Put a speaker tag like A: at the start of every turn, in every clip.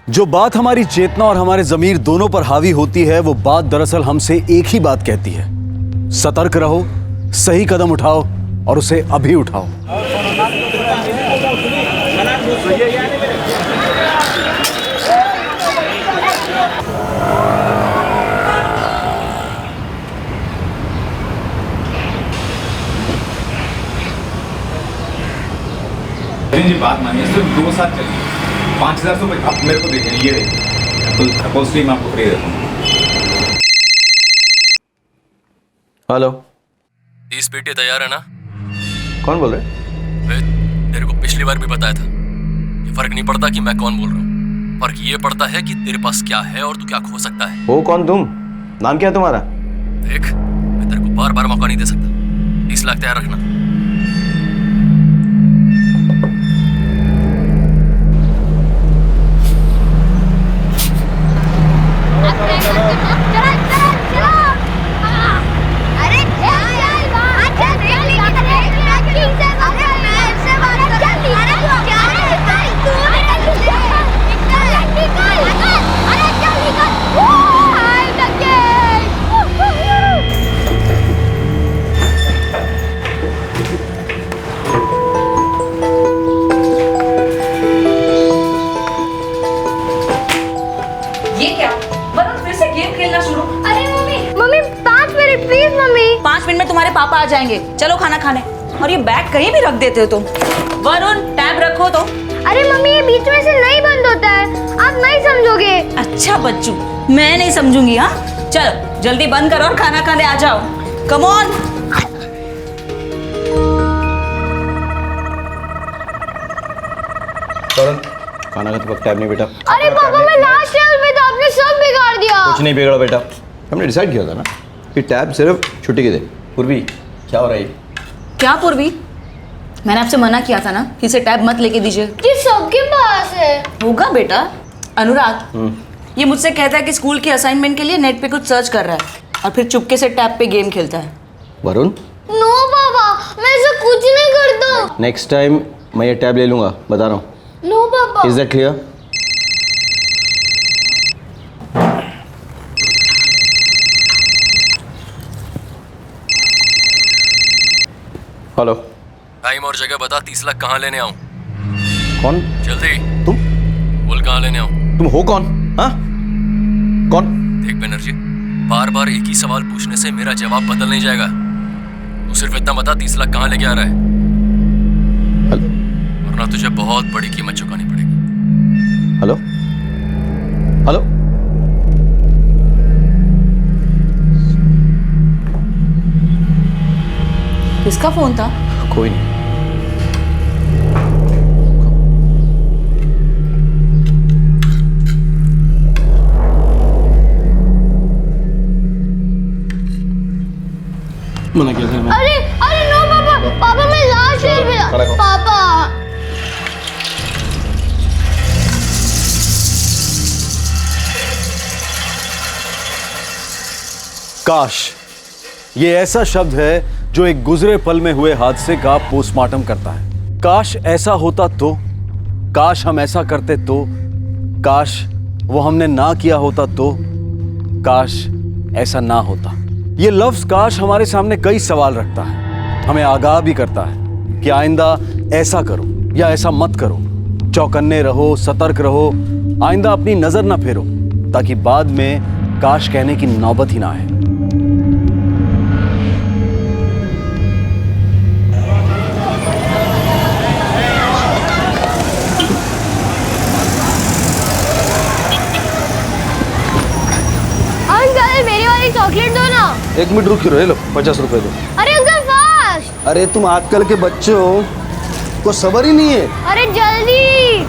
A: जो बात हमारी चेतना और हमारे जमीर दोनों पर हावी होती है, वो बात दरअसल हमसे एक ही बात कहती है। सतर्क रहो, सही कदम उठाओ और उसे अभी उठाओ।
B: जी बात मानिए, सिर्फ 2 साल चलिए, 5,000 रुपये आप मेरे को देखें, ये देखिए, अपॉजिटली मैं आपको फ्री देता हूँ।
C: हेलो,
D: 30 पेटी तैयार है ना?
C: कौन बोल रहे?
D: वे तेरे को पिछली बार भी बताया था, ये फर्क नहीं पड़ता कि मैं कौन बोल रहा हूँ, फर्क ये पड़ता है कि तेरे पास क्या है और तू क्या खो सकता है।
C: हो कौन तुम? नाम क्या है तुम्हारा?
D: देख, मैं तेरे को बार बार मौका नहीं दे सकता। 30 लाख तैयार रखना।
E: ये क्या? वरुण फिर से गेम खेलना शुरू?
F: अरे mummy 5 minute please mummy.
E: 5 minute में तुम्हारे पापा आ जाएंगे, चलो खाना खाने। और ये बैग कहीं भी रख देते हो तुम। वरुण टैब रखो तो।
F: अरे मम्मी ये बीच में से नहीं बंद होता है, आप नहीं समझोगे।
E: अच्छा बच्चू, मैं नहीं समझूंगी। हाँ चलो जल्दी बंद करो और खाना खाने आ जाओ। Come on.
C: खाना का तो वक्त टाइम नहीं बेटा।
F: अरे पापा मैं लास्ट टाइम में तो आपने सब बिगाड़ दिया।
C: कुछ नहीं बिगड़ा बेटा, हमने डिसाइड किया था ना कि टैब सिर्फ छुट्टी के दिन। पूर्वी क्या हो रहा है?
E: क्या पूर्वी? मैंने आपसे मना किया था ना कि इसे टैब मत लेके दीजिए।
F: ये सबके पास है।
E: होगा बेटा। अनुराग ये मुझसे कहता है कि स्कूल के असाइनमेंट के लिए नेट पे कुछ सर्च कर रहा है और फिर चुपके से टैब पे गेम खेलता है।
C: वरुण
F: नो पापा, मैं ऐसा कुछ नहीं करता।
C: नेक्स्ट टाइम मैं ये टैब ले लूंगा, बता रहा हूँ।
F: नो पापा।
C: Is that clear? Hello,
D: time और जगह बता, 30 लाख कहाँ लेने आऊँ?
C: कौन
D: जल्दी
C: तुम?
D: बोल, कहाँ लेने आऊँ?
C: तुम हो कौन? हाँ कौन?
D: देख बनर्जी, बार बार एक ही सवाल पूछने से मेरा जवाब बदल नहीं जाएगा। तू सिर्फ इतना बता, 30 लाख कहाँ लेके आ रहा है,
C: हेलो
D: वरना तुझे बहुत बड़ी कीमत चुकानी पड़ेगी।
C: हेलो हेलो,
E: किसका फोन था?
C: कोई नहीं। मना किया था मैं।
F: अरे नो पापा, पापा मैं लास्ट टाइम में पापा।
A: काश, ये ऐसा शब्द है जो एक गुजरे पल में हुए हादसे का पोस्टमार्टम करता है। काश ऐसा होता तो, काश हम ऐसा करते तो, काश वो हमने ना किया होता तो, काश ऐसा ना होता। ये लफ्ज काश हमारे सामने कई सवाल रखता है, हमें आगाह भी करता है कि आइंदा ऐसा करो या ऐसा मत करो। चौकन्ने रहो, सतर्क रहो, आइंदा अपनी नजर ना फेरो, ताकि बाद में काश कहने की नौबत ही ना आए।
F: मेरी वाली चॉकलेट दो ना।
C: 1 मिनट रुक रहे, लो 50 रुपए दो।
F: अरे अंकल फास्ट।
C: अरे तुम आजकल के बच्चों को सबर ही नहीं है।
F: अरे जल्दी।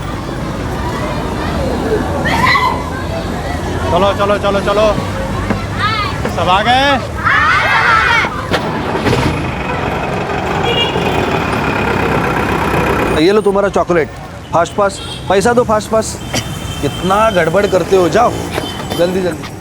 G: चलो चलो चलो चलो, सब आ गए?
C: ये लो तुम्हारा चॉकलेट, फास्ट फास्ट पैसा दो, फास्ट फास्ट। कितना गड़बड़ करते हो, जाओ जल्दी जल्दी।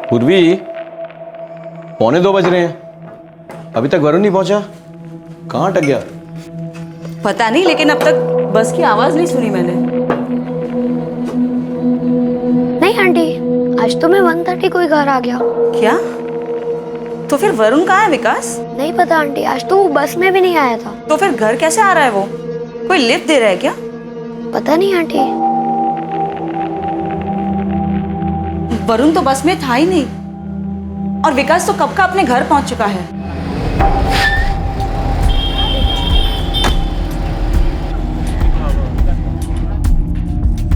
C: पूर्वी 2:45 बज रहे हैं, अभी तक वरुण नहीं पहुंचा। कहाँ अटक गया?
E: पता नहीं, लेकिन अब तक बस की आवाज नहीं सुनी मैंने।
F: नहीं आंटी, आज तो मैं 1:30 को ही घर आ गया।
E: क्या? तो फिर वरुण कहाँ है विकास?
F: नहीं पता आंटी, आज तो वो बस में भी नहीं आया था।
E: तो फिर घर कैसे आ रहा है वो? कोई लिफ्ट दे रहा है क्या?
F: पता नहीं आंटी।
E: वरुण तो बस में था ही नहीं, और विकास तो कब का अपने घर पहुंच चुका है।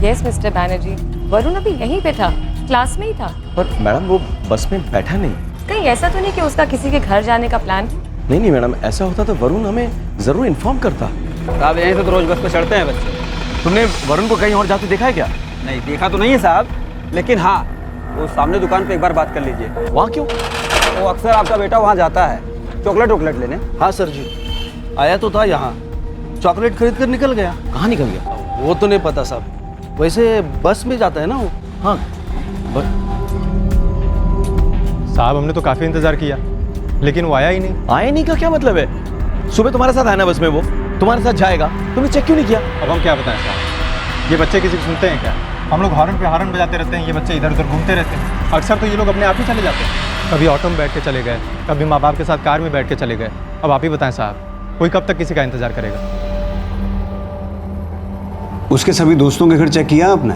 H: यस मिस्टर बैनर्जी, वरुण अभी यहीं पे था, क्लास में ही था।
C: पर मैडम वो बस में बैठा नहीं।
H: कहीं ऐसा तो नहीं कि उसका किसी के घर जाने का प्लान?
C: नहीं मैडम, ऐसा होता तो वरुण हमें जरूर इन्फॉर्म करता।
I: साहब यहीं से तो रोज बस पे चढ़ते हैं बच्चे।
C: तुमने वरुण को कहीं और जाते देखा है क्या?
I: नहीं देखा तो नहीं है साहब, लेकिन हाँ वो सामने दुकान पे एक बार बात कर लीजिए।
C: वहाँ क्यों?
I: वो अक्सर आपका बेटा वहाँ जाता है चॉकलेट लेने।
C: हाँ सर जी, आया तो था यहाँ, चॉकलेट खरीद कर निकल गया। कहाँ निकल गया वो तो नहीं पता साहब, वैसे बस में जाता है ना वो। हाँ
G: साहब हमने तो काफ़ी इंतज़ार किया, लेकिन वो आया ही नहीं।
C: आए नहीं का क्या मतलब है? सुबह तुम्हारे साथ आया ना बस में, वो तुम्हारे साथ जाएगा, तुमने चेक क्यों नहीं किया?
G: अब हम क्या बताएं साहब, ये बच्चे किसी को सुनते हैं क्या? हम लोग हॉर्न पे हॉर्न बजाते रहते हैं, ये बच्चे इधर उधर घूमते रहते हैं। अक्सर तो ये लोग अपने आप ही चले जाते हैं, कभी ऑटो में बैठ के चले गए, कभी माँ बाप के साथ कार में बैठ के चले गए। अब आप ही बताएं साहब, कोई कब तक किसी का इंतज़ार करेगा?
J: उसके सभी दोस्तों के घर चेक किया आपने?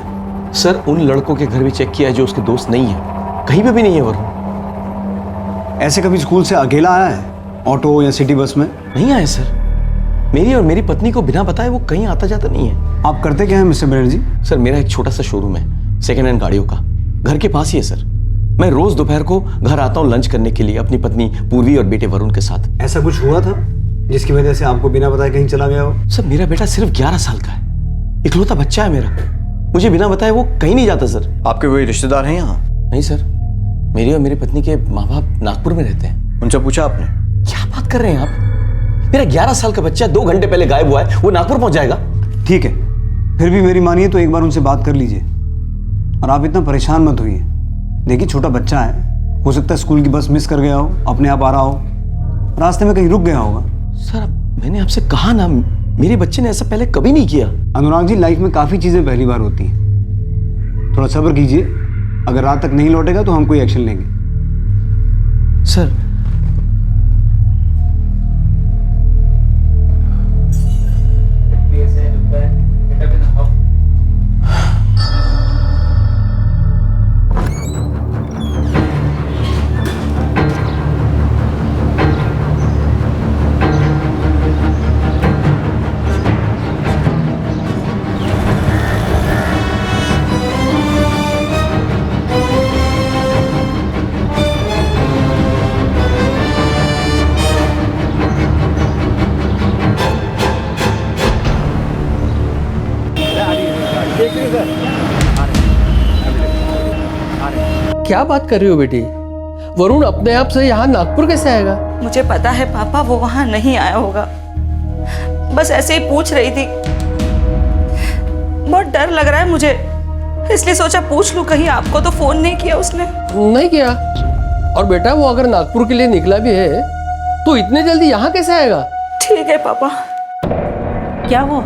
C: सर उन लड़कों के घर भी चेक किया है जो उसके दोस्त नहीं है, कहीं पे भी नहीं है वरुण।
J: ऐसे कभी स्कूल से अकेला आया है ऑटो या सिटी बस में?
C: नहीं आया सर, मेरी और मेरी पत्नी को बिना बताए वो कहीं आता जाता नहीं है।
J: आप करते क्या है मिस्टर बनर्जी?
C: सर मेरा एक छोटा सा शोरूम है सेकेंड हैंड गाड़ियों का, घर के पास ही है सर। मैं रोज दोपहर को घर आता हूँ लंच करने के लिए अपनी पत्नी पूर्वी और बेटे वरुण के साथ।
J: ऐसा कुछ हुआ था जिसकी वजह से आपको बिना बताए कहीं चला गया हो?
C: सर मेरा बेटा सिर्फ 11 साल का है, इकलौता बच्चा है मेरा, मुझे बिना बताए वो कहीं नहीं जाता सर।
J: आपके कोई रिश्तेदार हैं यहाँ?
C: नहीं सर, मेरी और मेरी पत्नी के माँ बाप नागपुर में रहते हैं।
J: उनसे पूछा आपने?
C: क्या बात कर रहे हैं आप? मेरा 11 साल का बच्चा 2 घंटे पहले गायब हुआ है, वो नागपुर पहुंच जाएगा?
J: ठीक है, फिर भी मेरी मानिए तो एक बार उनसे बात कर लीजिए। और आप इतना परेशान मत होइए, देखिए छोटा बच्चा है, हो सकता है स्कूल की बस मिस कर गया हो, अपने आप आ रहा हो, रास्ते में कहीं रुक गया होगा।
C: सर मैंने आपसे कहा ना, मेरे बच्चे ने ऐसा पहले कभी नहीं किया।
J: अनुराग जी, लाइफ में काफ़ी चीज़ें पहली बार होती हैं, थोड़ा सब्र कीजिए। अगर रात तक नहीं लौटेगा तो हम कोई एक्शन लेंगे।
C: सर
K: क्या बात कर रही हो बेटी? वरुण अपने आप से यहाँ नागपुर कैसे आएगा?
E: मुझे पता है पापा, वो वहां नहीं आया होगा, बस ऐसे ही पूछ रही थी। बहुत डर लग रहा है मुझे, इसलिए सोचा पूछ लूं, कहीं आपको तो फोन नहीं किया उसने? नहीं
K: किया। और बेटा वो अगर नागपुर के लिए निकला भी है तो इतने जल्दी यहाँ कैसे आएगा?
E: ठीक है पापा।
K: क्या वो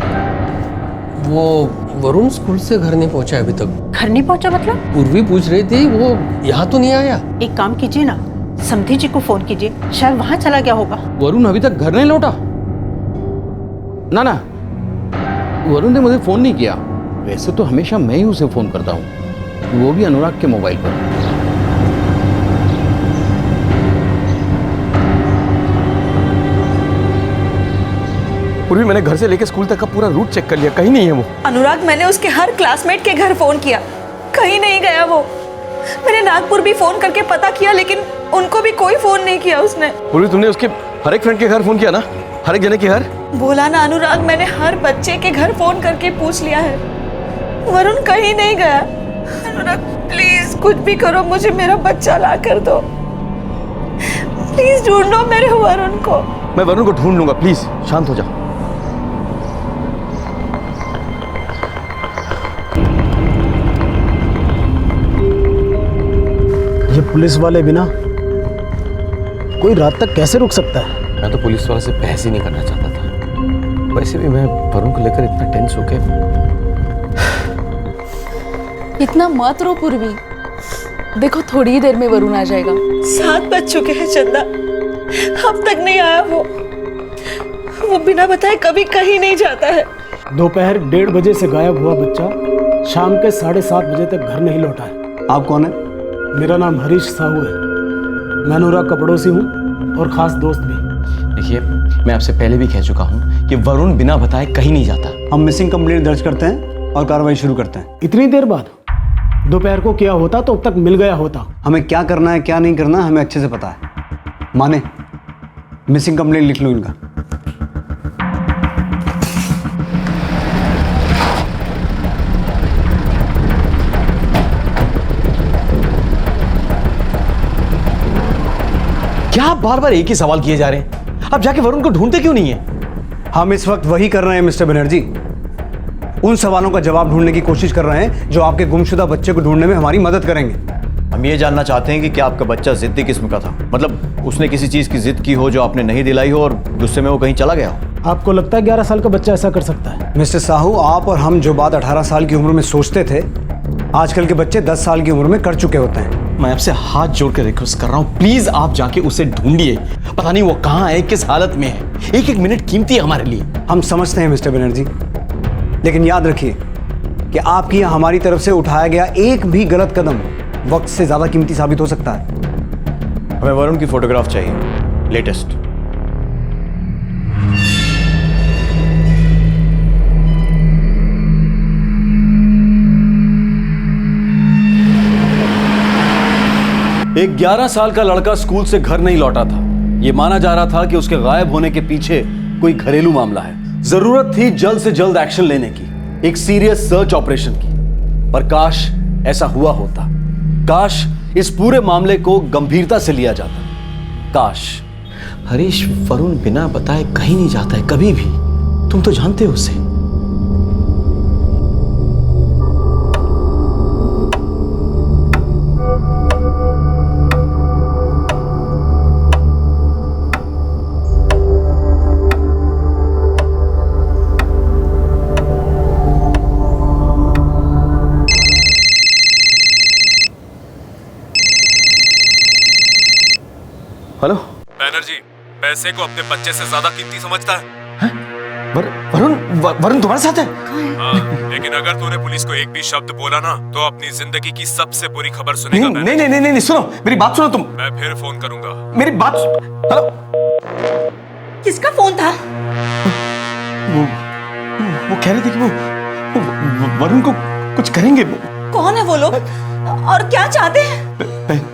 K: वरुण स्कूल से घर नहीं पहुंचा अभी तक।
L: घर नहीं पहुंचा मतलब?
K: पूर्वी पूछ रही थी, वो यहाँ तो नहीं आया।
L: एक काम कीजिए ना, समधी जी को फोन कीजिए, शायद वहां चला गया होगा।
A: वरुण अभी तक घर नहीं लौटा? ना वरुण ने मुझे फोन नहीं किया। वैसे तो हमेशा मैं ही उसे फोन करता हूँ, वो भी अनुराग के मोबाइल पर।
C: पूर्वी मैंने घर से लेकर स्कूल तक का पूरा रूट चेक कर लिया, कहीं नहीं है वो।
E: अनुराग, मैंने उसके हर क्लासमेट के घर फोन किया, कहीं नहीं गया वो। मैंने नागपुर भी फोन करके पता किया, लेकिन उनको भी कोई फोन नहीं किया उसने।
C: पूर्वी तुमने उसके हर एक फ्रेंड के घर फोन किया ना, हर एक जने के घर?
E: बोला ना अनुराग, मैंने हर बच्चे के घर फोन करके पूछ लिया है, वरुण कहीं नहीं गया। अनुराग प्लीज कुछ भी करो, मुझे मेरा बच्चा ला कर दो, प्लीज ढूंढो मेरे वरुण को।
C: मैं वरुण को ढूंढ लूंगा, प्लीज शांत हो जा।
J: ये पुलिस वाले भी ना
K: कोई रात तक कैसे रुक सकता है?
C: मैं तो पुलिस वाले से बहस ही नहीं करना चाहता था। वैसे भी मैं वरुण को लेकर इतना टेंस हो गया।
E: इतना मत रो पूर्वी, देखो थोड़ी ही देर में वरुण आ जाएगा। 7 बज चुके हैं चंदा, अब तक नहीं आया वो बिना बताए कभी कहीं नहीं जाता है।
K: दोपहर 1:30 बजे से गायब हुआ बच्चा शाम के 7:30 बजे तक घर नहीं लौटा है।
J: आप कौन है?
K: मेरा नाम हरीश साहू है, मैं नूरा का पड़ोसी हूँ और खास दोस्त भी।
C: देखिए, मैं आपसे पहले भी कह चुका हूँ कि वरुण बिना बताए कहीं नहीं जाता।
J: हम मिसिंग कंप्लेंट दर्ज करते हैं और कार्रवाई शुरू करते हैं।
K: इतनी देर बाद? दोपहर को किया होता तो अब तक मिल गया होता।
J: हमें क्या करना है क्या नहीं करना हमें अच्छे से पता है। माने, मिसिंग कंप्लेंट लिख लो इनका।
C: क्या आप बार बार एक ही सवाल किए जा रहे हैं? आप जाके वरुण को ढूंढते क्यों नहीं है?
J: हम इस वक्त वही कर रहे हैं मिस्टर बनर्जी, उन सवालों का जवाब ढूंढने की कोशिश कर रहे हैं जो आपके गुमशुदा बच्चे को ढूंढने में हमारी मदद करेंगे।
A: हम ये जानना चाहते हैं कि क्या आपका बच्चा जिद्दी किस्म का था, मतलब उसने किसी चीज की जिद की हो जो आपने नहीं दिलाई हो और गुस्से में वो कहीं चला गया हो।
K: आपको लगता है 11 साल का बच्चा ऐसा कर सकता है?
J: मिस्टर साहू, आप और हम जो बात 18 साल की उम्र में सोचते थे, आजकल के बच्चे 10 साल की उम्र में कर चुके होते हैं।
C: मैं आपसे हाथ जोड़ कर रिक्वेस्ट कर रहा हूँ, प्लीज आप जाके उसे ढूंढिए। पता नहीं वो कहाँ है, किस हालत में है। एक एक मिनट कीमती है हमारे लिए।
J: हम समझते हैं मिस्टर बनर्जी, लेकिन याद रखिए कि आपकी या हमारी तरफ से उठाया गया एक भी गलत कदम वक्त से ज्यादा कीमती साबित हो सकता है।
A: हमें वरुण की फोटोग्राफ चाहिए, लेटेस्ट। एक 11 साल का लड़का स्कूल से घर नहीं लौटा था। यह माना जा रहा था कि उसके गायब होने के पीछे कोई घरेलू मामला है। जरूरत थी जल्द से जल्द एक्शन लेने की, एक सीरियस सर्च ऑपरेशन की। पर काश ऐसा हुआ होता, काश इस पूरे मामले को गंभीरता से लिया जाता। काश।
C: हरीश, वरुण बिना बताए कहीं नहीं जाता है कभी भी। तुम तो जानते हो उसे। हेलो
M: बैनर्जी, पैसे को अपने बच्चे से ज्यादा कीमती समझता है?
C: वरुण तुम्हारे साथ है?
M: हाँ, लेकिन अगर तूने पुलिस को एक भी शब्द बोला ना तो अपनी जिंदगी की सबसे बुरी खबर सुनेगा।
C: नहीं, सुनो मेरी बात सुनो तुम।
M: मैं फिर फोन करूंगा।
C: मेरी बात। हेलो,
E: किसका फोन था?
C: वो कह रहे थे कि वो वरुण को कुछ करेंगे।
E: कौन है वो लोग और क्या चाहते हैं?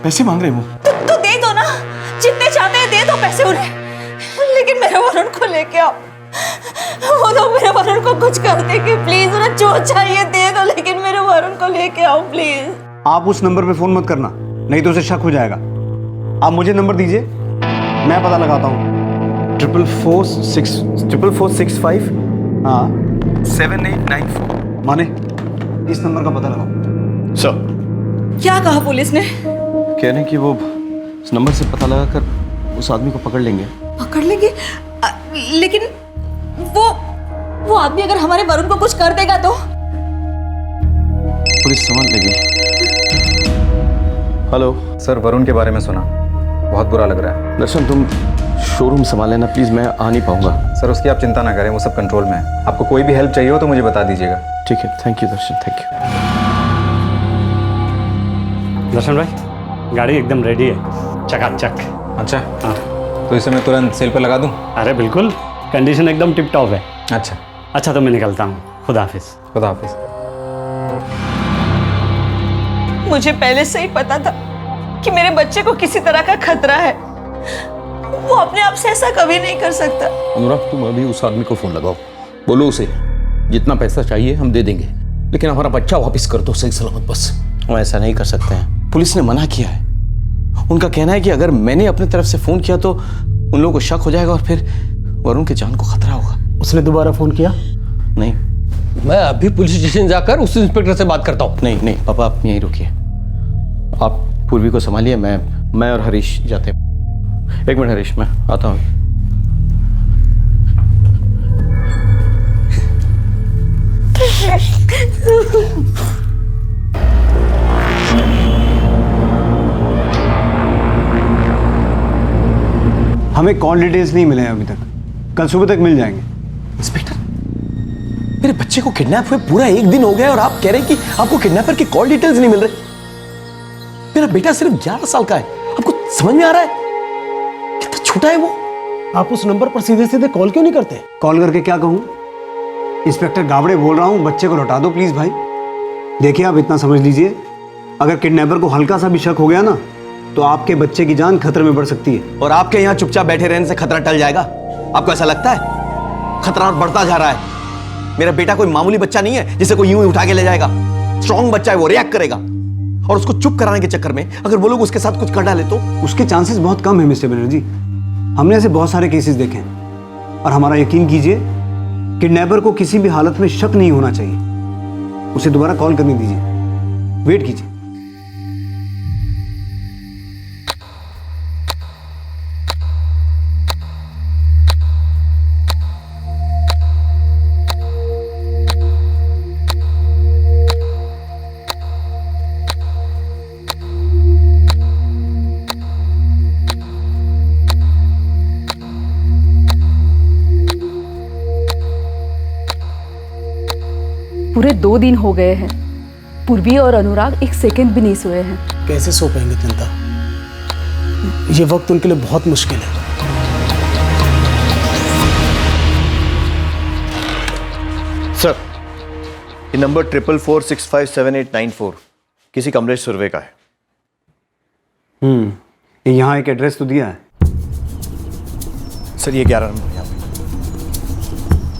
C: पैसे मांग रहे हैं वो।
E: तो दे दो ना, जितने चाहते हैं दे दो पैसे उन्हें, लेकिन मेरे वरुण को लेके आओ। वो लोग मेरे वरुण को कुछ कर देंगे, प्लीज उन्हें जो चाहिए दे दो, लेकिन मेरे वरुण को लेके आओ प्लीज।
J: आप उस नंबर पे फोन मत करना, नहीं तो उसे शक हो जाएगा। आप मुझे नंबर दीजिए, मैं पता लगाता हूँ।
C: 44465
J: हाँ
C: 7894।
J: माने, इस नंबर का पता लगाओ।
C: सर,
E: क्या कहा पुलिस ने?
C: कह रहे हैं कि वो इस नंबर से पता लगाकर उस आदमी को पकड़ लेंगे।
E: पकड़ लेंगे? लेकिन वो आदमी अगर हमारे वरुण को कुछ कर देगा तो?
C: पुलिस समझ लेगी।
B: हेलो सर, वरुण के बारे में सुना, बहुत बुरा लग रहा है।
C: दर्शन, तुम शोरूम संभाल लेना प्लीज, मैं आ नहीं पाऊंगा।
B: सर उसकी आप चिंता ना करें, वो सब कंट्रोल में है। आपको कोई भी हेल्प चाहिए हो तो मुझे बता दीजिएगा।
C: ठीक है, thank you Darshan, thank you.
N: Darshan भाई, गाड़ी एकदम रेडी है, चकाचक।
B: अच्छा हाँ, तो इसे मैं तुरंत सेल पर लगा दूं?
N: अरे बिल्कुल, कंडीशन एकदम टिप टॉप है।
B: अच्छा
N: तो मैं निकलता हूँ, खुदा हाफिज।
B: खुदा हाफिज।
E: मुझे पहले से ही पता था कि मेरे बच्चे को किसी तरह का खतरा है। वो अपने आप से ऐसा कभी नहीं कर सकता।
O: अनुराग, तुम अभी उस आदमी को फोन लगाओ, बोलो उसे जितना पैसा चाहिए हम दे देंगे, लेकिन हमारा बच्चा वापस कर दो सही सलामत बस।
C: हम ऐसा नहीं कर सकते हैं, पुलिस ने मना किया है। उनका कहना है कि अगर मैंने अपनी तरफ से फोन किया तो उन लोगों को शक हो जाएगा और फिर वरुण की जान को खतरा होगा।
K: उसने दोबारा फोन किया?
C: नहीं।
K: मैं अभी पुलिस स्टेशन जाकर उस इंस्पेक्टर से बात करता हूँ।
C: नहीं पापा, आप यहीं रुकिए, आप पूर्वी को संभालिए, मैं और हरीश जाते हैं। एक मिनट हरीश, मैं आता हूँ।
J: हमें कॉल डिटेल्स नहीं मिले हैं अभी तक, कल सुबह तक मिल जाएंगे।
C: इंस्पेक्टर, मेरे बच्चे को किडनैप हुए पूरा 1 दिन हो गया और आप कह रहे हैं कि आपको किडनैपर की कॉल डिटेल्स नहीं मिल रहे। मेरा बेटा सिर्फ 11 साल का है, आपको समझ में आ रहा है कितना छोटा है वो?
K: आप उस नंबर पर सीधे सीधे कॉल क्यों नहीं करते?
J: कॉल करके क्या कहूँ? इंस्पेक्टर गावड़े बोल रहा हूँ, बच्चे को लौटा दो प्लीज भाई। देखिए आप इतना समझ लीजिए, अगर किडनैपर को हल्का सा भी शक हो गया ना तो आपके बच्चे की जान खतरे में बढ़ सकती है।
C: और आपके यहाँ चुपचाप बैठे रहने से खतरा टल जाएगा? आपको ऐसा लगता है? खतरा और बढ़ता जा रहा है। मेरा बेटा कोई मामूली बच्चा नहीं है जिसे कोई यूं ही उठा के ले जाएगा। स्ट्रॉन्ग बच्चा है, वो रिएक्ट करेगा। और उसको चुप कराने के चक्कर में अगर वो लोग उसके साथ कुछ कर डाले तो?
J: उसके चांसेस बहुत कम है मिस्टर बनर्जी। हमने ऐसे बहुत सारे केसेस देखे हैं और हमारा यकीन कीजिए, किडनैपर को किसी भी हालत में शक नहीं होना चाहिए। उसे दोबारा कॉल करने दीजिए, वेट कीजिए।
P: पूरे 2 दिन हो गए हैं, पूर्वी और अनुराग 1 सेकंड भी नहीं सोए हैं।
K: कैसे सो पाएंगे चिंता? ये वक्त उनके लिए बहुत मुश्किल है।
Q: सर, ये नंबर 44465789 किसी कमलेश सुरवे का है।
J: ये यहाँ एक एड्रेस तो दिया है।
Q: सर ये 11 नंबर यहाँ पे।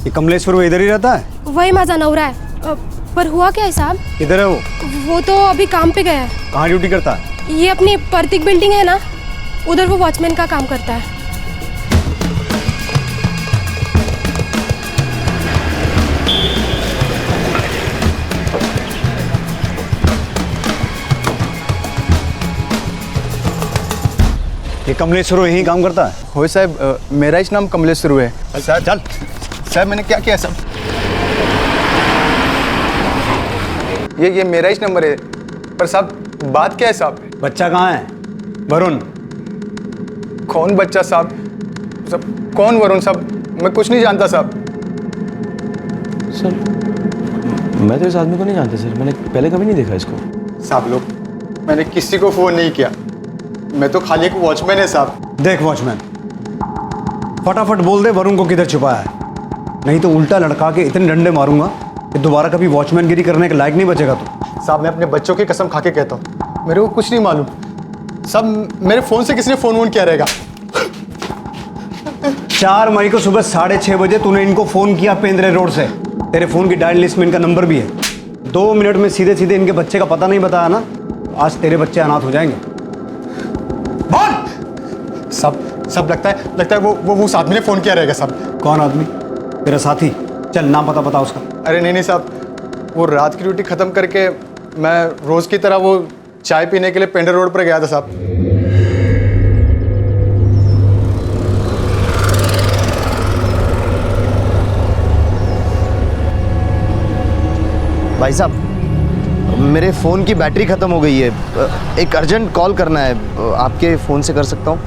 J: ये कमलेश सुरवे इधर ही रहता है?
F: वही माझा नवरा है। पर हुआ क्या है साहब?
J: किधर है वो?
F: वो तो अभी काम पे गया है।
J: कहाँ ड्यूटी करता है?
F: ये अपनी प्रतीक बिल्डिंग है ना, उधर वो वॉचमैन का काम करता है।
J: ये कमलेश सुरवे यहीं काम करता है?
R: हो साहब, मेरा ही नाम कमलेश सुरवे है।
J: सर चल।
R: साहब मैंने क्या किया साहब? ये मेरा ही नंबर है। पर साहब बात क्या है साहब?
J: बच्चा कहाँ है? वरुण।
R: कौन बच्चा साहब? सब कौन वरुण साहब? मैं कुछ नहीं जानता साहब।
C: सर मैं तो इस आदमी को नहीं जानता सर, मैंने पहले कभी नहीं देखा इसको।
R: साहब लोग, मैंने किसी को फोन नहीं किया, मैं तो खाली एक वॉचमैन है साहब।
J: देख वॉचमैन, फटाफट बोल दे वरुण को किधर छुपाया है, नहीं तो उल्टा लड़का के इतने डंडे मारूंगा कि दोबारा कभी वॉचमैन गिरी करने के लायक नहीं बचेगा तू।
R: साहब मैं अपने बच्चों की कसम खा के कहता हूँ, मेरे को कुछ नहीं मालूम साहब। मेरे फोन से किसी ने फोन किया रहेगा।
J: 4 मई को सुबह 6:30 बजे तूने इनको फोन किया पेंद्रे रोड से। तेरे फोन की डायल लिस्ट में इनका नंबर भी है। 2 मिनट में सीधे सीधे इनके बच्चे का पता नहीं बताया ना, आज तेरे बच्चे अनाथ हो जाएंगे।
R: सब लगता है वो उस आदमी ने फोन किया रहेगा साहब।
J: कौन आदमी? तेरा साथी? चल नाम पता बता उसका।
R: अरे नहीं साहब, वो रात की ड्यूटी खत्म करके मैं रोज की तरह वो चाय पीने के लिए पेंडर रोड पर गया था साहब।
Q: भाई साहब मेरे फ़ोन की बैटरी ख़त्म हो गई है, एक अर्जेंट कॉल करना है, आपके फ़ोन से कर सकता हूँ?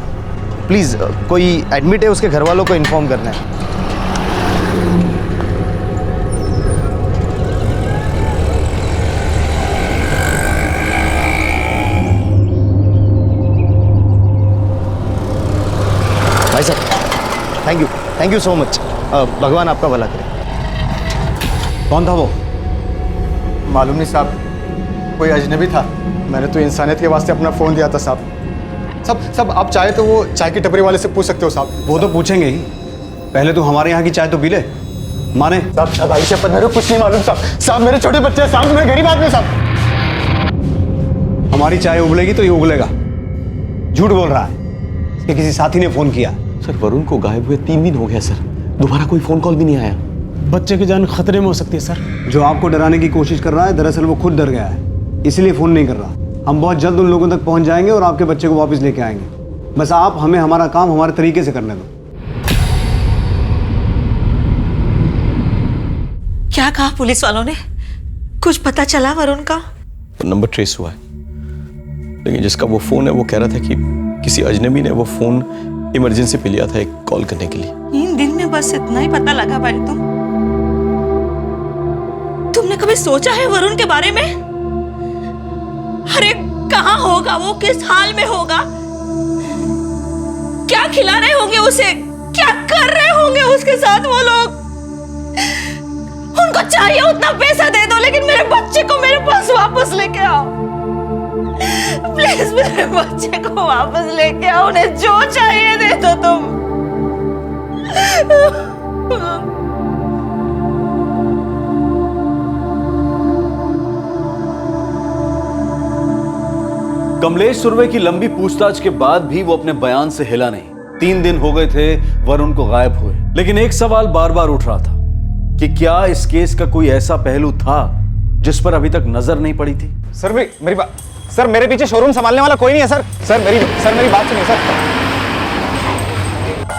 Q: प्लीज़, कोई एडमिट है, उसके घर वालों को इन्फॉर्म करना है। भाई साहब थैंक यू सो मच, भगवान आपका भला करे।
J: कौन था वो?
R: मालूम नहीं साहब, कोई अजनबी था। मैंने तो इंसानियत के वास्ते अपना फ़ोन दिया था साहब। सब आप चाहे तो वो चाय की टपरी वाले से पूछ सकते हो साहब।
J: वो तो पूछेंगे ही, पहले तो हमारे यहाँ की चाय तो पी ले। माने
R: साहब आई शपथ, मेरे को कुछ नहीं मालूम साहब। मेरे छोटे बच्चे हैं साहब, मैं गरीब आदमी साहब।
J: हमारी चाय उबलेगी तो ये उगलेगा। झूठ बोल रहा है, इसके किसी साथी ने फोन किया।
C: सर वरुण को गायब हुए 3 दिन हो गया सर, दोबारा कोई फोन कॉल भी नहीं आया।
K: बच्चे की जान खतरे में हो सकती है सर।
J: जो आपको डराने की कोशिश कर रहा है, दरअसल वो खुद डर गया है, इसलिए फोन नहीं कर रहा। हम बहुत जल्द उन लोगों तक पहुंच जाएंगे और आपके बच्चे को वापस लेके आएंगे। बस आप हमें हमारा काम हमारे तरीके से करने दो।
E: क्या कहा पुलिस वालों ने? कुछ पता चला वरुण का?
C: नंबर ट्रेस हुआ है, लेकिन जिसका वो फोन है वो कह रहा था कि किसी अजनबी ने वो फोन इमरजेंसी पे लिया था एक कॉल करने के लिए।
E: 3 दिन में बस इतना ही पता लगा भाई? तुमने कभी सोचा है वरुण के बारे में? अरे कहाँ होगा वो, किस हाल में होगा, क्या खिला रहे होंगे उसे, क्या कर रहे होंगे उसके साथ वो लोग? उनको चाहिए उतना पैसा दे दो, लेकिन मेरे बच्चे को मेरे पास वापस लेके आओ प्लीज। मेरे बच्चे को वापस लेके आओ, उन्हें जो चाहिए दे दो तुम।
A: कमलेश सुरवे की लंबी पूछताछ के बाद भी वो अपने बयान से हिला नहीं। 3 दिन हो गए थे वरुण को गायब हुए, लेकिन एक सवाल बार बार उठ रहा था कि क्या इस केस का कोई ऐसा पहलू था जिस पर अभी तक नजर नहीं पड़ी थी।
R: सर मेरी बात, सर मेरे पीछे शोरूम संभालने वाला कोई नहीं है सर। सर मेरी बात सुनिए सर।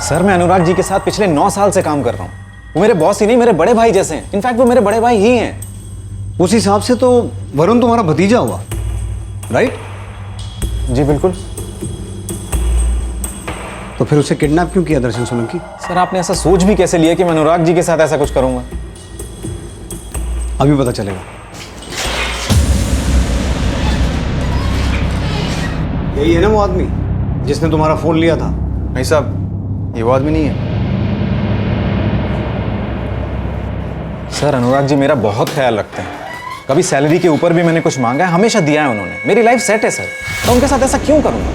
R: सर मैं अनुराग जी के साथ पिछले 9 साल से काम कर रहा हूँ। वो मेरे बॉस ही नहीं, मेरे बड़े भाई जैसे हैं। इनफैक्ट वो मेरे बड़े भाई ही हैं।
J: उस हिसाब से तो वरुण तुम्हारा भतीजा हुआ, राइट?
R: जी बिल्कुल।
J: तो फिर उसे किडनैप क्यों किया दर्शन सोलंकी?
R: सर आपने ऐसा सोच भी कैसे लिया कि मैं अनुराग जी के साथ ऐसा कुछ करूंगा?
J: अभी पता चलेगा। यही है ना वो आदमी जिसने तुम्हारा फोन लिया था?
R: नहीं साहब, ये वो आदमी नहीं है। सर अनुराग जी मेरा बहुत ख्याल रखते हैं। कभी सैलरी के ऊपर भी मैंने कुछ मांगा है, हमेशा दिया है उन्होंने। मेरी लाइफ सेट है सर, तो उनके साथ ऐसा क्यों करूंगा?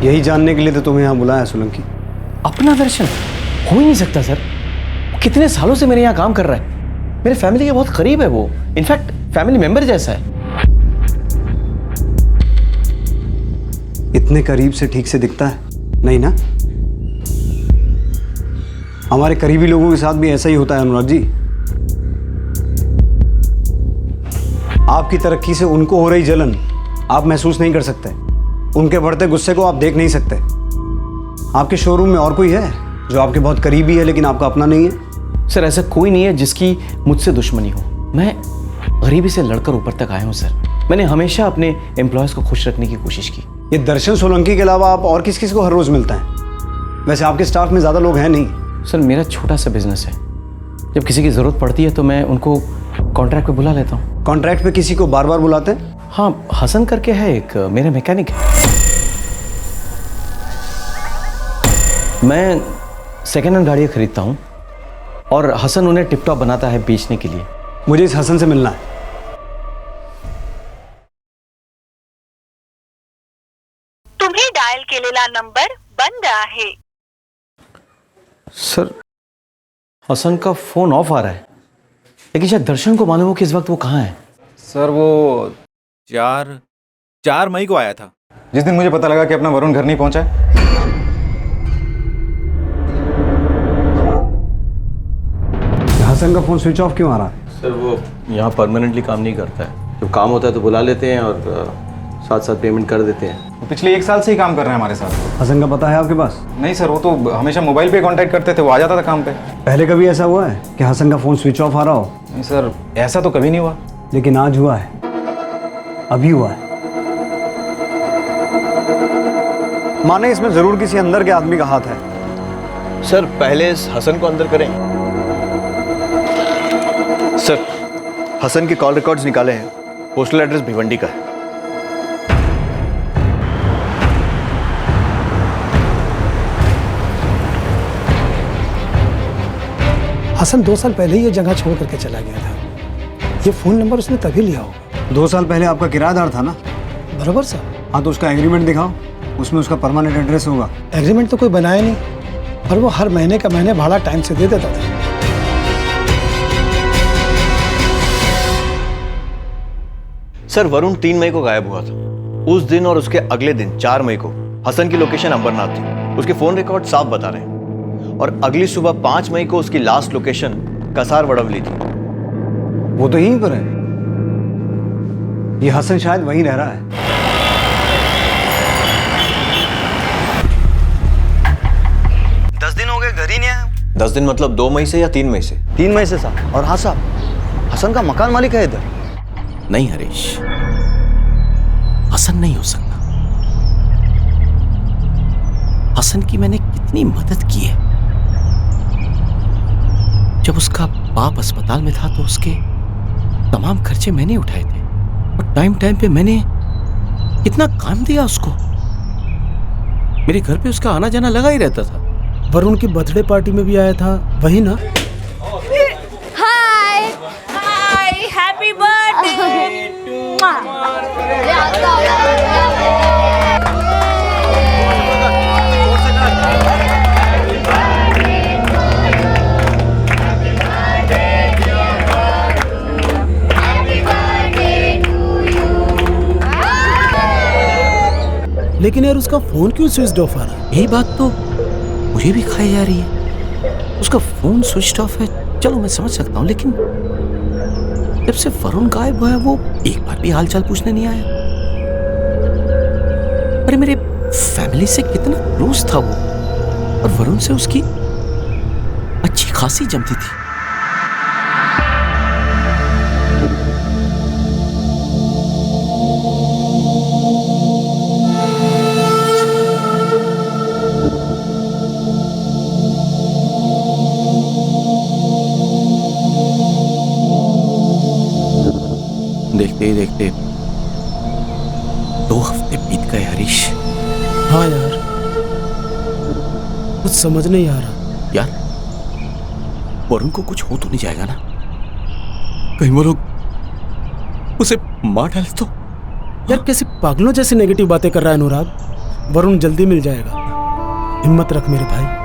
J: यही जानने के लिए तो तुम्हें यहाँ बुलाया सोलंकी।
D: अपना दर्शन हो ही नहीं सकता सर। कितने सालों से मेरे यहाँ काम कर रहा है, मेरे फैमिली के बहुत करीब है वो, इनफैक्ट फैमिली मेंबर जैसा है।
J: इतने करीब से ठीक से दिखता है नहीं ना? हमारे करीबी लोगों के साथ भी ऐसा ही होता है अनुराग जी। आपकी तरक्की से उनको हो रही जलन आप महसूस नहीं कर सकते, उनके बढ़ते गुस्से को आप देख नहीं सकते। आपके शोरूम में और कोई है जो आपके बहुत करीबी है लेकिन आपका अपना नहीं है?
D: सर ऐसा कोई नहीं है जिसकी मुझसे दुश्मनी हो। मैं गरीबी से लड़कर ऊपर तक आया हूँ सर। मैंने हमेशा अपने एम्प्लॉयज़ को खुश रखने की कोशिश की।
J: ये दर्शन सोलंकी के अलावा आप और किस किस को हर रोज मिलता है? वैसे आपके स्टाफ में ज़्यादा लोग हैं नहीं।
D: सर मेरा छोटा सा बिजनेस है, जब किसी की ज़रूरत पड़ती है तो मैं उनको कॉन्ट्रैक्ट पे बुला लेता हूँ।
J: कॉन्ट्रैक्ट पे किसी को बार बार बुलाते हैं?
D: हाँ, हसन करके है एक, मेरे मैकेनिक है। मैं सेकेंड हैंड गाड़ियाँ खरीदता हूँ और हसन उन्हें टिप टॉप बनाता है बेचने के लिए।
J: मुझे इस हसन से मिलना है।
S: तुम्हें डायल केलेला नंबर बंद आहे।
D: सर हसन का फोन ऑफ आ रहा है, लेकिन शायद दर्शन को मालूम हो कि इस वक्त वो कहाँ है।
B: सर वो 4 मई को आया था,
R: जिस दिन मुझे पता लगा कि अपना वरुण घर नहीं पहुंचा है।
J: हसन का फोन स्विच ऑफ क्यों आ रहा है?
D: सर वो यहाँ परमानेंटली काम नहीं करता है, जब काम होता है तो बुला लेते हैं और साथ साथ पेमेंट कर देते हैं।
R: वो पिछले 1 साल से ही काम कर रहे हैं हमारे साथ।
J: हसन का पता है आपके पास?
R: नहीं सर, वो तो हमेशा मोबाइल पे कांटेक्ट करते थे, वो आ जाता था काम पे।
J: पहले कभी ऐसा हुआ है कि हसन का फोन स्विच ऑफ आ रहा हो?
R: नहीं सर, ऐसा तो कभी नहीं हुआ।
J: लेकिन आज हुआ है, अभी हुआ है। माने इसमें जरूर किसी अंदर के आदमी का हाथ है।
C: सर पहले इस हसन को अंदर करें। सर हसन के कॉल रिकॉर्ड्स निकाले हैं, पोस्टल एड्रेस भिवंडी का है।
T: हसन 2 साल पहले ही ये जगह छोड़ करके चला गया था। ये फोन नंबर उसने तभी लिया होगा।
J: 2 साल पहले आपका किराएदार था ना?
T: बराबर साहब।
J: हाँ तो उसका एग्रीमेंट दिखाओ, उसमें उसका परमानेंट एड्रेस होगा।
T: एग्रीमेंट तो कोई बनाया नहीं, पर वो हर महीने का महीने भाड़ा टाइम से दे देता था।
C: सर वरुण 3 मई को गायब हुआ था। उस दिन और उसके अगले दिन 4 मई को हसन की लोकेशन अंबरनाथ थी। उसके फोन रिकॉर्ड साफ बता रहे हैं। और अगली सुबह 5 मई को उसकी लास्ट लोकेशन कसार वड़वली थी।
J: वो तो यहीं पर है। ये हसन शायद वहीं रह रहा है।
C: 10 दिन मतलब 2 मई से या 3 मई से?
Q: 3 मई से साहब। और हाँ साहब, हसन का मकान मालिक है इधर।
O: नहीं हरीश, हसन नहीं हो सकता। हसन की मैंने कितनी मदद की है। जब उसका बाप अस्पताल में था तो उसके तमाम खर्चे मैंने उठाए थे और टाइम टाइम पे मैंने कितना काम दिया उसको। मेरे घर पे उसका आना जाना लगा ही रहता था।
T: वरुण की बर्थडे पार्टी में भी आया था, वही ना?
E: हाय हाय, हैप्पी बर्थडे।
T: लेकिन यार उसका फोन क्यों स्विच ऑफ आ रहा है?
O: यही बात तो मुझे भी खाई जा रही है। उसका फोन स्विच ऑफ है, चलो मैं समझ सकता हूँ, लेकिन जब से वरुण गायब हुआ है वो एक बार भी हालचाल पूछने नहीं आया। अरे मेरे फैमिली से कितना क्लोज था वो, और वरुण से उसकी अच्छी खासी जमती थी। देखते ही देखते 2 हफ्ते बीत गए हरीश।
T: हाँ यार, कुछ समझ नहीं आ रहा।
O: यार वरुण को कुछ हो तो नहीं जाएगा ना? कहीं वो लोग उसे मार डाले तो?
T: यार कैसे पागलों जैसी नेगेटिव बातें कर रहा है अनुराग। वरुण जल्दी मिल जाएगा, हिम्मत रख मेरे भाई।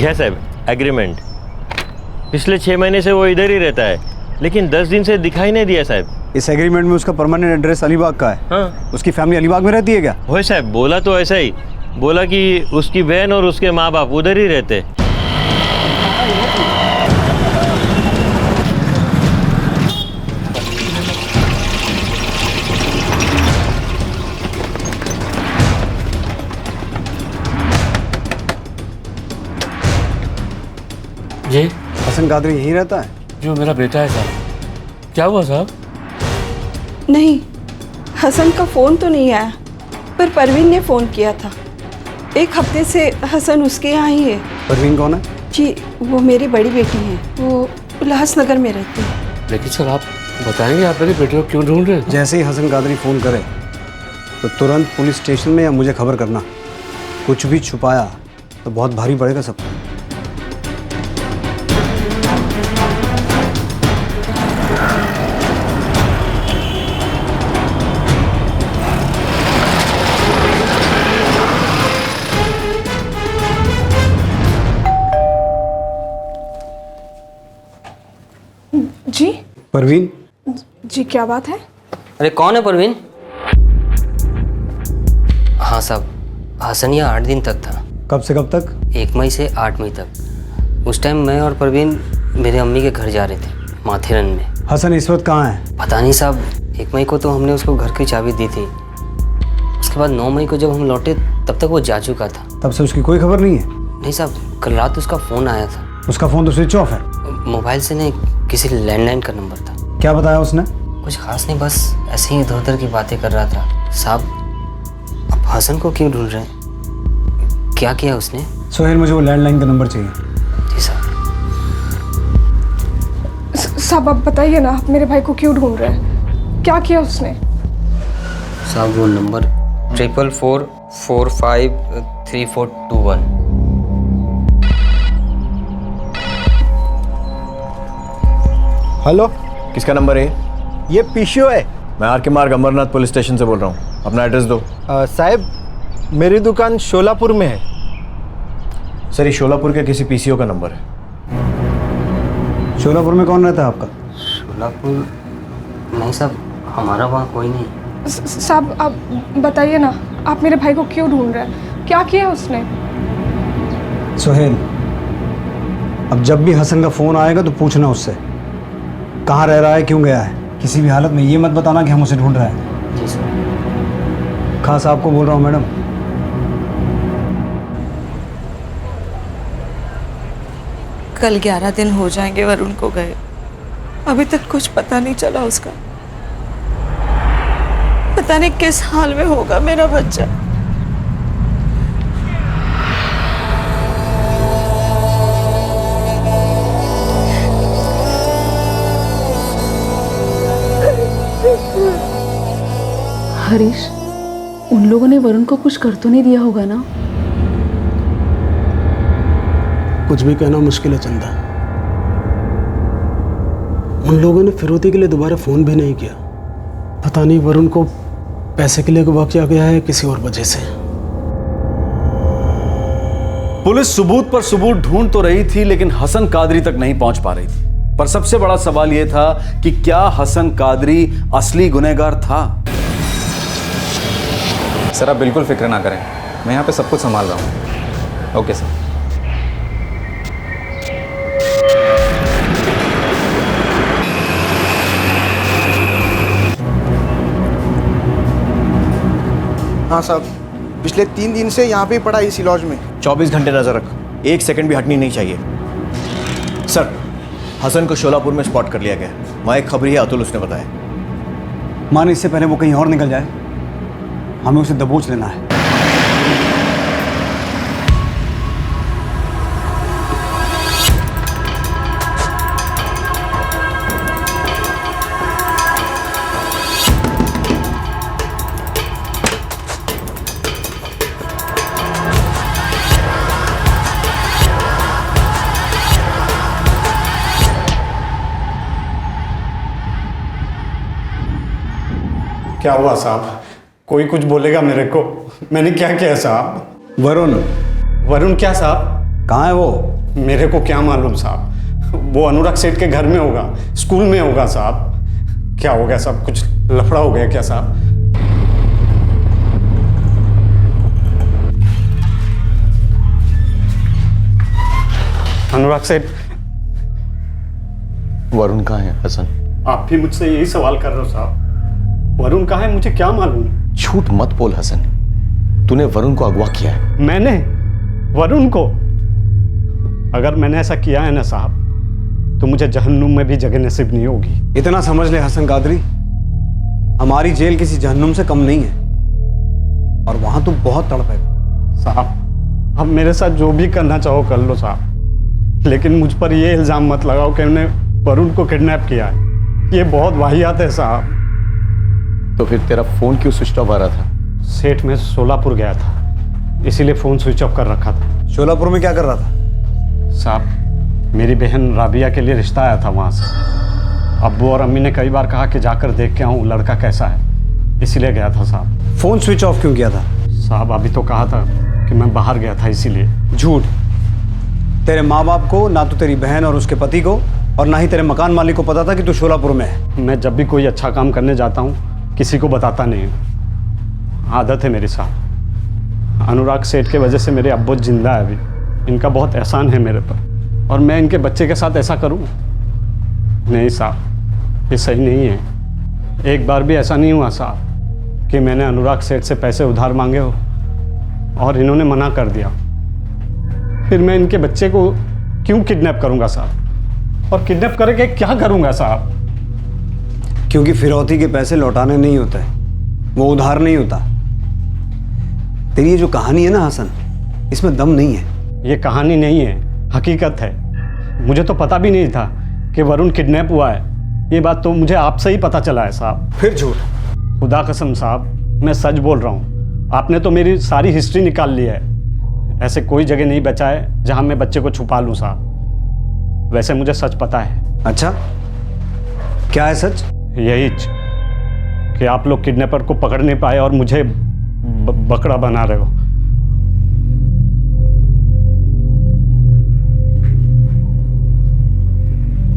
U: क्या साहब, एग्रीमेंट पिछले 6 महीने से वो इधर ही रहता है, लेकिन 10 दिन से दिखाई नहीं दिया साहब।
J: इस एग्रीमेंट में उसका परमानेंट एड्रेस अलीबाग का है।
U: हाँ।
J: उसकी फैमिली अलीबाग में रहती है क्या?
U: हो साहब, बोला तो ऐसा ही, बोला कि उसकी बहन और उसके माँ बाप उधर ही रहते।
J: जी हसन कादरी यहीं रहता है?
V: जो मेरा बेटा है साहब। क्या हुआ साहब?
E: नहीं, हसन का फ़ोन तो नहीं आया, पर परवीन ने फ़ोन किया था। 1 हफ्ते से हसन उसके यहाँ ही है।
J: परवीन कौन है?
E: जी वो मेरी बड़ी बेटी है, वो उल्लासनगर में रहती है।
V: लेकिन सर आप बताएंगे आप मेरे बेटे को क्यों ढूंढ रहे हैं?
J: जैसे ही हसन कादरी फ़ोन करे तो तुरंत पुलिस स्टेशन में या मुझे खबर करना। कुछ भी छुपाया तो बहुत भारी पड़ेगा सबको।
E: जी
J: परवीन।
E: जी क्या बात है?
K: अरे कौन है परवीन? हाँ साहब, हसन यहाँ 8 दिन तक था।
J: कब से कब तक?
K: 1 मई से 8 मई तक। उस टाइम मैं और परवीन मेरे अम्मी के घर जा रहे थे, माथेरन में।
J: हसन इस वक्त कहाँ है?
K: पता नहीं साहब, 1 मई को तो हमने उसको घर की चाबी दी थी। उसके बाद 9 मई को जब हम लौटे तब तक वो जा चुका था।
J: तब से उसकी कोई खबर नहीं है?
K: नहीं साहब, कल रात उसका फ़ोन आया था।
J: उसका फ़ोन तो स्विच ऑफ है।
K: मोबाइल से नहीं, किसी लैंडलाइन का नंबर था।
J: क्या बताया उसने?
K: कुछ खास नहीं, बस ऐसे ही इधर उधर की बातें कर रहा था। साहब आप हसन को क्यों ढूंढ रहे हैं? क्या किया उसने?
J: सोहेल मुझे वो लैंडलाइन का नंबर चाहिए।
K: जी साहब।
E: साहब आप बताइए ना, आप मेरे भाई को क्यों ढूंढ रहे हैं? क्या किया उसने?
K: साहब वो नंबर 44453421।
R: हेलो,
C: किसका नंबर है?
R: ये पीसीओ है।
C: मैं आर के मार्ग अमरनाथ पुलिस स्टेशन से बोल रहा हूँ। अपना एड्रेस दो।
R: साहब, मेरी दुकान शोलापुर में है।
C: सर, ये शोलापुर के किसी पीसीओ का नंबर है।
J: शोलापुर में कौन रहता है आपका?
K: शोलापुर नहीं साहब, हमारा वहाँ कोई नहीं।
E: साहब आप बताइए ना, आप मेरे भाई को क्यों ढूंढ रहे हैं? क्या किया उसने?
J: सोहेल, अब जब भी हसन का फ़ोन आएगा तो पूछना उससे कहाँ रह रहा है, क्यों गया है। किसी भी हालत में ये मत बताना कि हम उसे ढूंढ रहे हैं।
K: जी सर।
J: खास आपको बोल रहा हूँ मैडम।
E: कल 11 दिन हो जाएंगे वरुण को गए, अभी तक कुछ पता नहीं चला उसका। पता नहीं किस हाल में होगा मेरा बच्चा।
P: हरीश, उन लोगों ने वरुण को कुछ कर तो नहीं दिया होगा ना?
T: कुछ भी कहना मुश्किल है चंदा। उन लोगों ने फिरौती के लिए दोबारा फोन भी नहीं किया। पता नहीं वरुण को पैसे के लिए अगवा किया गया है किसी और वजह से।
A: पुलिस सबूत पर सबूत ढूंढ तो रही थी, लेकिन हसन कादरी तक नहीं पहुंच पा रही थी। पर सबसे बड़ा सवाल यह था कि क्या हसन कादरी असली गुनहगार था?
B: सर, आप बिल्कुल फिक्र ना करें, मैं यहाँ पे सब कुछ संभाल रहा हूँ। Okay sir.
R: हाँ साहब, पिछले 3 दिन से यहाँ पे पड़ा इसी लॉज में।
C: 24 घंटे नजर रख, 1 सेकंड भी हटनी नहीं चाहिए। सर, हसन को शोलापुर में स्पॉट कर लिया गया। वहाँ एक खबरी है, अतुल, उसने बताया।
J: मान इससे पहले वो कहीं और निकल जाए, हमें उसे दबोच लेना है।
R: क्या हुआ साहब? कोई कुछ बोलेगा मेरे को? मैंने क्या किया साहब? वरुण क्या साहब?
J: कहाँ है वो?
R: मेरे को क्या मालूम साहब। वो अनुराग सेठ के घर में होगा, स्कूल में होगा साहब। क्या हो गया साहब? कुछ लफड़ा हो गया क्या साहब? अनुराग सेठ।
C: वरुण कहाँ है हसन?
R: आप भी मुझसे यही सवाल कर रहे हो साहब। वरुण कहाँ है मुझे क्या मालूम?
C: झूठ मत बोल हसन, तूने वरुण को अगवा किया है।
R: मैंने वरुण को? अगर मैंने ऐसा किया है ना साहब, तो मुझे जहन्नुम में भी जगह नसीब नहीं होगी।
J: इतना समझ ले हसन कादरी, हमारी जेल किसी जहन्नुम से कम नहीं है, और वहां तू बहुत तड़पेगा।
R: साहब, अब मेरे साथ जो भी करना चाहो कर लो साहब, लेकिन मुझ पर यह इल्जाम मत लगाओ कि मैंने वरुण को किडनैप किया है। ये बहुत वाहियात है साहब।
C: तो फिर तेरा फोन क्यों स्विच ऑफ आ रहा था?
R: सेठ में सोलापुर गया था, इसीलिए फोन स्विच ऑफ कर रखा था।
J: शोलापुर में क्या कर रहा था?
R: साहब, मेरी बहन राबिया के लिए रिश्ता आया था वहाँ से। अब्बू और अम्मी ने कई बार कहा कि जाकर देख के आऊँ लड़का कैसा है, इसीलिए गया था साहब।
J: फोन स्विच ऑफ क्यों किया था?
R: साहब, अभी तो कहा था कि मैं बाहर गया था इसीलिए।
J: झूठ। तेरे माँ बाप को, ना तो तेरी बहन और उसके पति को, और ना ही तेरे मकान मालिक को पता था कि तू शोलापुर में है।
R: मैं जब भी कोई अच्छा काम करने जाता हूँ किसी को बताता नहीं हूँ, आदत है मेरे साथ। अनुराग सेठ के वजह से मेरे अब्बू जिंदा है अभी। इनका बहुत एहसान है मेरे पर, और मैं इनके बच्चे के साथ ऐसा करूँ? नहीं साहब, ये सही नहीं है। एक बार भी ऐसा नहीं हुआ साहब कि मैंने अनुराग सेठ से पैसे उधार मांगे हो और इन्होंने मना कर दिया। फिर मैं इनके बच्चे को क्यों किडनैप करूँगा साहब? और किडनैप करके क्या करूँगा साहब?
J: क्योंकि फिरौती के पैसे लौटाने नहीं होते, वो उधार नहीं होता। तेरी ये जो कहानी है ना हसन, इसमें दम नहीं है।
R: ये कहानी नहीं है, हकीकत है। मुझे तो पता भी नहीं था कि वरुण किडनैप हुआ है। ये बात तो मुझे आपसे ही पता चला है साहब।
J: फिर झूठ?
R: खुदा कसम साहब, मैं सच बोल रहा हूँ। आपने तो मेरी सारी हिस्ट्री निकाल ली है। ऐसे कोई जगह नहीं बचा है जहाँ मैं बच्चे को छुपा लूँ साहब। वैसे मुझे सच पता है।
J: अच्छा, क्या है सच?
R: यही कि आप लोग किडनैपर को पकड़ नहीं पाए और मुझे बकरा बना रहे हो।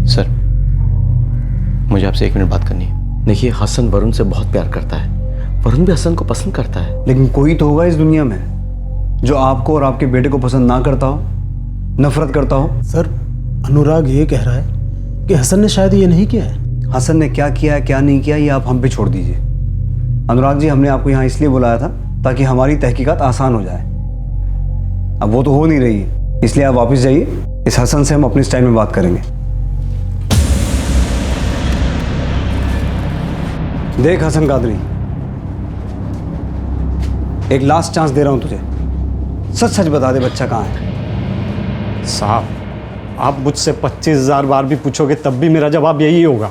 O: सर, मुझे आपसे 1 मिनट बात करनी है। देखिए, हसन वरुण से बहुत प्यार करता है, वरुण भी हसन को पसंद करता है।
J: लेकिन कोई तो होगा इस दुनिया में जो आपको और आपके बेटे को पसंद ना करता हो, नफरत करता हो।
T: सर, अनुराग ये कह रहा है कि हसन ने शायद ये नहीं किया है।
J: हसन ने क्या किया है क्या नहीं किया ये आप हम पे छोड़ दीजिए। अनुराग जी, हमने आपको यहाँ इसलिए बुलाया था ताकि हमारी तहकीकात आसान हो जाए। अब वो तो हो नहीं रही है, इसलिए आप वापस जाइए। इस हसन से हम अपने स्टाइल में बात करेंगे। देख हसन कादरी, एक लास्ट चांस दे रहा हूं तुझे। सच सच बता दे, बच्चा कहाँ है?
R: साहब, आप मुझसे 25,000 बार भी पूछोगे तब भी मेरा जवाब यही होगा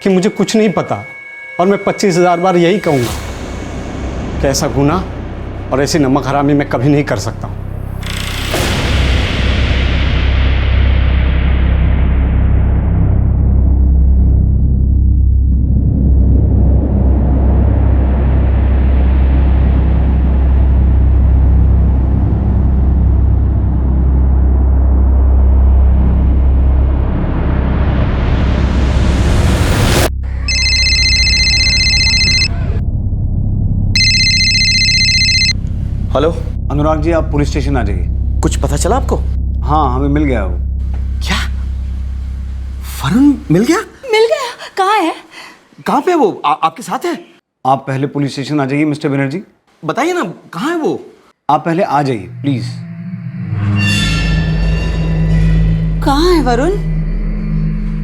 R: कि मुझे कुछ नहीं पता, और मैं 25,000 बार यही कहूँगा कि ऐसा गुनाह और ऐसी नमक हरामी मैं कभी नहीं कर सकता हूँ।
C: हेलो
J: अनुराग जी, आप पुलिस स्टेशन आ जाइए।
C: कुछ पता चला आपको?
J: हाँ, हमें मिल गया वो।
C: क्या वरुण मिल गया?
E: मिल गया? कहाँ है?
C: कहाँ पे है वो? आपके साथ है?
J: आप पहले पुलिस स्टेशन आ जाइए मिस्टर बनर्जी।
C: बताइए ना, कहाँ है वो?
J: आप पहले आ जाइए प्लीज।
E: कहाँ है वरुण?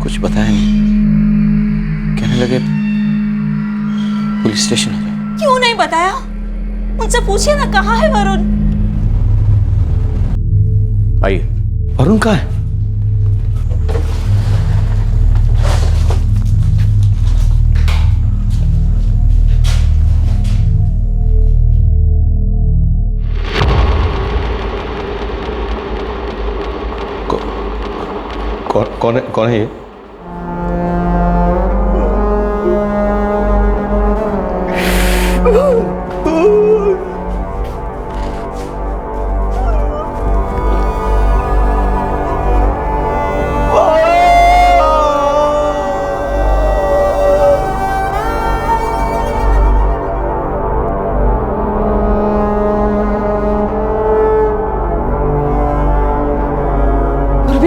O: कुछ बताया नहीं, कहने लगे पुलिस स्टेशन आ जाओ।
E: क्यों नहीं बताया? मुझसे पूछिए ना, कहाँ है वरुण?
O: आइए। वरुण कहाँ है?
C: कौन है ये?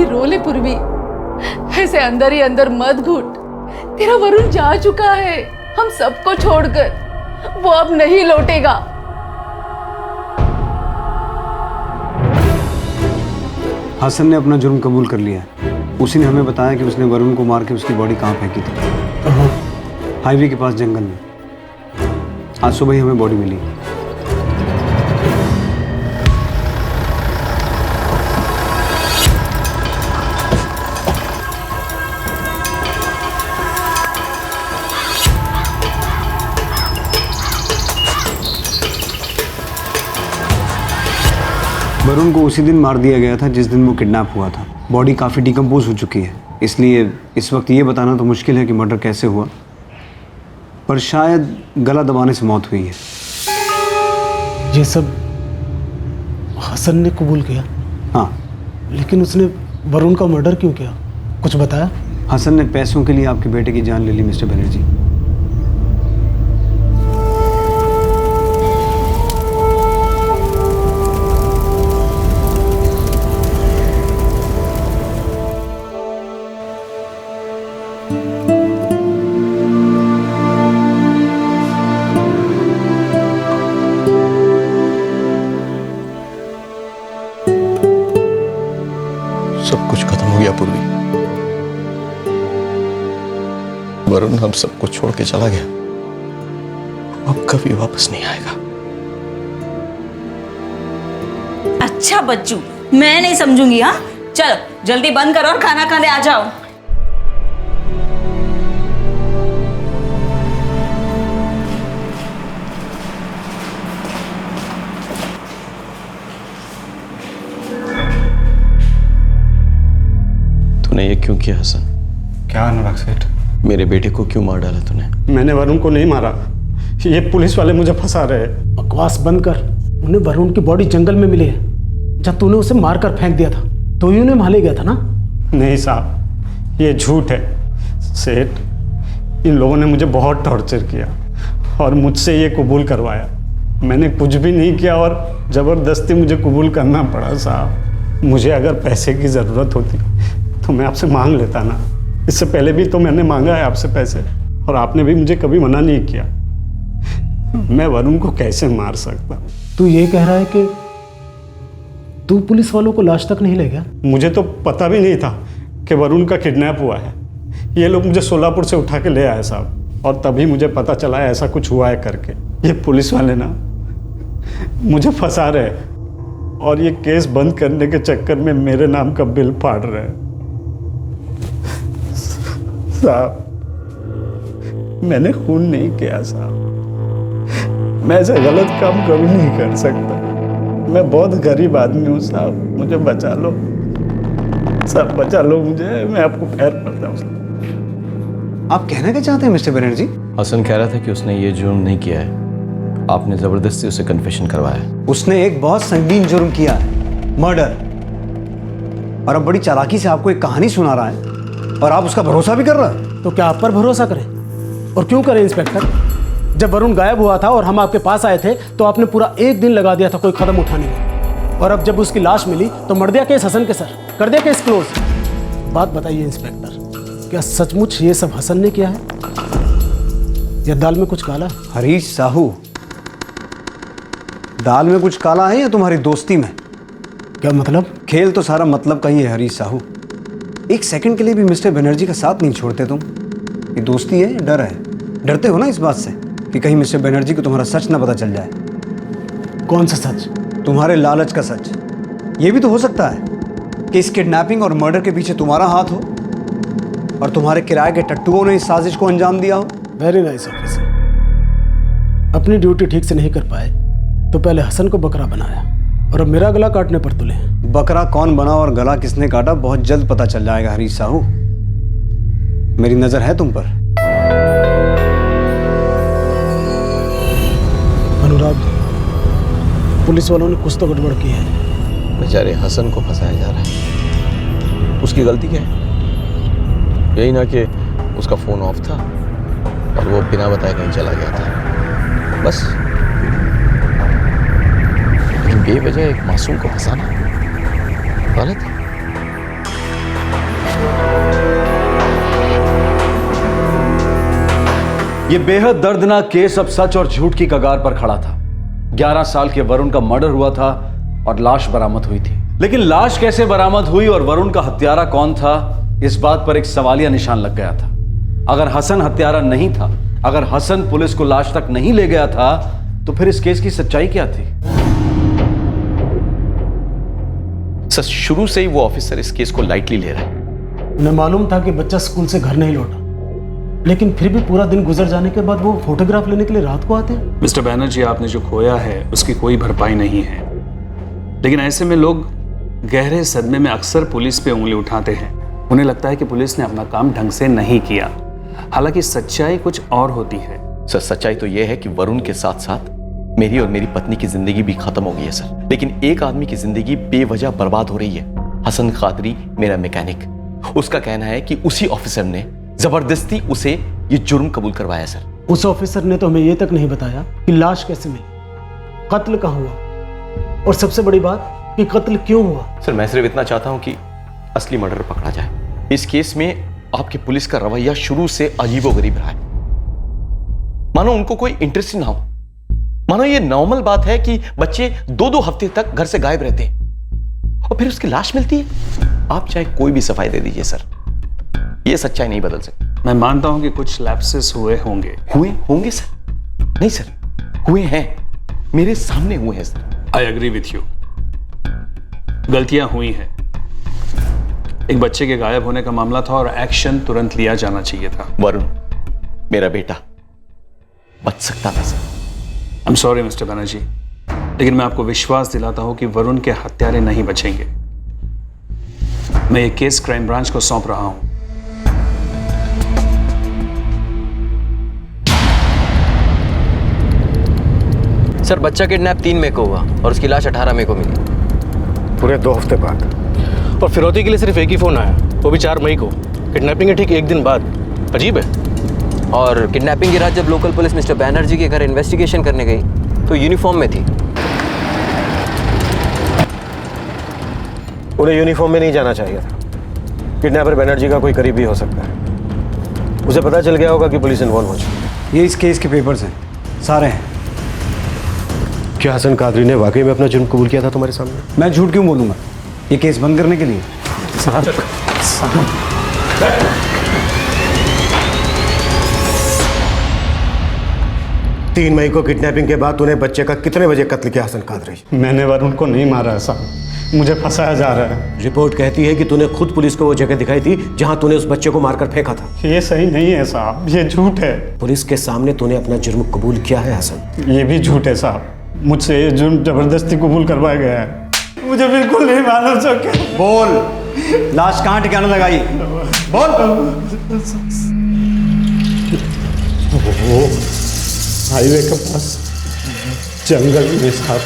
P: रोले पूर्वी, ऐसे अंदर ही अंदर मत घुट। तेरा वरुण जा चुका है हम सबको छोड़कर, वो अब नहीं लौटेगा।
J: हसन ने अपना जुर्म कबूल कर लिया है। उसी ने हमें बताया कि उसने वरुण को मार के उसकी बॉडी कहाँ फेंकी थी। हाईवे के पास जंगल में। आज सुबह ही हमें बॉडी मिली। वरुण को उसी दिन मार दिया गया था जिस दिन वो किडनैप हुआ था। बॉडी काफ़ी डिकम्पोज हो चुकी है, इसलिए इस वक्त ये बताना तो मुश्किल है कि मर्डर कैसे हुआ, पर शायद गला दबाने से मौत हुई है।
T: ये सब हसन ने कबूल किया?
J: हाँ।
T: लेकिन उसने वरुण का मर्डर क्यों किया? कुछ बताया?
J: हसन ने पैसों के लिए आपके बेटे की जान ले ली मिस्टर बनर्जी।
O: सब कुछ खत्म हो गया पूर्वी। वरुण हम सबको छोड़ के चला गया, अब कभी वापस नहीं आएगा।
E: अच्छा बच्चू, मैं नहीं समझूंगी। हाँ, चलो जल्दी बंद करो और खाना खाने आ जाओ।
O: तूने ये क्यों किया हसन?
G: क्या अनुराग सेठ?
C: मेरे बेटे को क्यों मार डाला तूने?
R: मैंने वरुण को नहीं मारा, ये पुलिस वाले मुझे फंसा रहे हैं।
T: बकवास बंद कर। उन्हें वरुण की बॉडी जंगल में मिली है। जब तूने उसे मारकर फेंक दिया था तो ही उन्हें माले गया था ना?
R: नहीं साहब, ये झूठ है। सेठ, इन लोगों ने मुझे बहुत टॉर्चर किया और मुझसे ये कबूल करवाया। मैंने कुछ भी नहीं किया और ज़बरदस्ती मुझे कबूल करना पड़ा साहब। मुझे अगर पैसे की ज़रूरत होती तो मैं आपसे मांग लेता ना। इससे पहले भी तो मैंने मांगा है आपसे पैसे और आपने भी मुझे कभी मना नहीं किया। मैं वरुण को कैसे मार सकता?
T: तू ये कह रहा है कि तू पुलिस वालों को लाश तक नहीं ले गया?
R: मुझे तो पता भी नहीं था कि वरुण का किडनैप हुआ है। ये लोग मुझे सोलापुर से उठा के ले आए साहब, और तभी मुझे पता चला है ऐसा कुछ हुआ है करके। ये पुलिस वाले ना मुझे फंसा रहे हैं और ये केस बंद करने के चक्कर में मेरे नाम का बिल फाड़ रहे हैं। साहब, मैंने खून नहीं किया साहब। मैं ऐसा गलत काम कभी नहीं कर सकता। मैं बहुत गरीब आदमी हूँ साहब, मुझे बचा लो साहब, बचा लो मुझे। मैं आपको पैर पड़ता हूँ।
J: आप कहना क्या चाहते हैं मिस्टर बनर्जी?
C: हसन कह रहा था कि उसने ये जुर्म नहीं किया है, आपने जबरदस्ती उसे कन्फेशन करवाया है।
J: उसने एक बहुत संगीन जुर्म किया है, मर्डर। और अब बड़ी चालाकी से आपको एक कहानी सुना रहा है और आप उसका भरोसा भी कर रहे हैं।
T: तो क्या आप पर भरोसा करें? और क्यों करें इंस्पेक्टर? जब वरुण गायब हुआ था और हम आपके पास आए थे तो आपने पूरा एक दिन लगा दिया था कोई कदम उठाने में, और अब जब उसकी लाश मिली तो मर दिया केस हसन के सर, कर दिया केस क्लोज। बात बताइए इंस्पेक्टर, क्या सचमुच ये सब हसन ने किया है या दाल में कुछ काला?
J: हरीश साहू, दाल में कुछ काला है या तुम्हारी दोस्ती में?
T: क्या मतलब?
J: खेल तो सारा मतलब का ही है हरीश साहू। एक सेकंड के लिए भी मिस्टर बनर्जी का साथ नहीं छोड़ते तुम। ये दोस्ती है, डर है? डरते हो ना इस बात से कि कहीं मिस्टर बनर्जी को तुम्हारा सच ना पता चल जाए।
T: कौन सा सच?
J: तुम्हारे लालच का सच। ये भी तो हो सकता है कि इस किडनैपिंग और मर्डर के पीछे तुम्हारा हाथ हो और तुम्हारे किराए के टट्टुओं ने इस साजिश को अंजाम दिया हो।
T: Very nice officer. अपनी ड्यूटी ठीक से नहीं कर पाए तो पहले हसन को बकरा बनाया और अब मेरा गला काटने पर तुले हैं।
J: बकरा कौन बना और गला किसने काटा बहुत जल्द पता चल जाएगा हरीश साहू। मेरी नजर है तुम पर।
T: अनुराग, पुलिस वालों ने कुछ तो गड़बड़ की है।
C: बेचारे हसन को फंसाया जा रहा है। उसकी गलती क्या है? यही ना कि उसका फ़ोन ऑफ था और वो बिना बताए कहीं चला गया था, बस। लेकिन बेवजह एक मासूम को फंसाना गलत है।
A: ये बेहद दर्दनाक केस अब सच और झूठ की कगार पर खड़ा था। 11 साल के वरुण का मर्डर हुआ था और लाश बरामद हुई थी, लेकिन लाश कैसे बरामद हुई और वरुण का हत्यारा कौन था, इस बात पर एक सवालिया निशान लग गया था। अगर हसन हत्यारा नहीं था, अगर हसन पुलिस को लाश तक नहीं ले गया था, तो फिर इस केस की सच्चाई क्या थी?
C: सर, शुरू से ही वो ऑफिसर इस केस को लाइटली ले रहा है।
T: उन्हें मालूम था कि बच्चा स्कूल से घर नहीं लौटा, लेकिन फिर भी पूरा दिन गुजर जाने के बाद वो फोटोग्राफ लेने के लिए रात को आते हैं।
H: मिस्टर बैनर्जी, आपने जो खोया है उसकी कोई भरपाई नहीं है, लेकिन ऐसे में लोग गहरे सदमे में अक्सर पुलिस पे उंगली उठाते हैं। उन्हें लगता है कि पुलिस ने अपना काम ढंग से नहीं किया, हालांकि सच्चाई कुछ और होती है।
C: सर, सच्चाई तो यह है कि वरुण के साथ साथ मेरी और मेरी पत्नी की जिंदगी भी खत्म हो गई है सर, लेकिन एक आदमी की जिंदगी बेवजह बर्बाद हो रही है। हसन खादरी, मेरा मैकेनिक। उसका कहना है कि उसी ऑफिसर ने जबरदस्ती उसे ये जुर्म कबूल करवाया सर।
T: उस ऑफिसर ने तो हमें ये तक नहीं बताया कि लाश कैसे मिली, कत्ल कहाँ हुआ, और सबसे बड़ी बात कि कत्ल क्यों हुआ।
C: सर, मैं सिर्फ इतना चाहता हूं कि असली मर्डर पकड़ा जाए। इस केस में आपकी पुलिस का रवैया शुरू से अजीबोगरीब रहा है। मानो उनको कोई इंटरेस्ट ही ना हो, मानो ये नॉर्मल बात है कि बच्चे 2-2 हफ्ते तक घर से गायब रहते हैं और फिर उसकी लाश मिलती है। आप चाहे कोई भी सफाई दे दीजिए सर, ये सच्चाई नहीं बदल सकती।
H: मैं मानता हूं कि कुछ लैप्सेस हुए होंगे।
C: हुए होंगे सर? नहीं सर, हुए हैं, मेरे सामने हुए हैं sir.
H: I agree with you, गलतियां हुई हैं। एक बच्चे के गायब होने का मामला था और एक्शन तुरंत लिया जाना चाहिए था।
C: वरुण, मेरा बेटा, बच सकता था sir.
H: I am sorry mister Banerjee, लेकिन मैं आपको विश्वास दिलाता हूं कि वरुण के हत्यारे नहीं बचेंगे। मैं ये केस क्राइम ब्रांच को सौंप रहा हूं।
I: सर बच्चा किडनैप 3 मई को हुआ और उसकी लाश 18 मई को मिली।
L: पूरे 2 हफ्ते बाद।
D: और फिरौती के लिए सिर्फ एक ही फ़ोन आया, वो भी 4 मई को। किडनैपिंग के ठीक एक दिन बाद। अजीब है।
I: और किडनैपिंग की रात जब लोकल पुलिस मिस्टर बैनर्जी के घर इन्वेस्टिगेशन करने गई तो यूनिफॉर्म में थी।
L: उन्हें यूनिफॉर्म में नहीं जाना चाहिए था। किडनैपर बनर्जी का कोई करीबी हो सकता है। उसे पता चल गया होगा कि पुलिस इन्वॉल्व हो चुकी है।
J: ये इस केस के पेपर्स हैं, सारे हैं।
L: क्या हसन कादरी ने वाकई में अपना जुर्म कबूल किया था तुम्हारे सामने?
J: मैं झूठ क्यों बोलूंगा? ये केस बंद करने के लिए।
L: 3 मई को किडनैपिंग के बाद तूने बच्चे का कितने बजे कत्ल किया हसन कादरी?
R: मैंने वरुण को नहीं मारा है साहब, मुझे फंसाया जा रहा है।
L: रिपोर्ट कहती है कि तूने खुद पुलिस को वो जगह दिखाई थी जहां तूने उस बच्चे को मारकर फेंका था।
R: ये सही नहीं है साहब, ये झूठ है।
L: पुलिस के सामने तूने अपना जुर्म कबूल किया है हसन?
R: ये भी झूठ है साहब, मुझसे ये जुर्म जबरदस्ती कबूल करवाया गया है। मुझे बिल्कुल नहीं मालूम सके।
J: बोल, लाश कहाँ ठिकाने लगाई? बोल।
R: हाईवे के पास जंगल में साहब।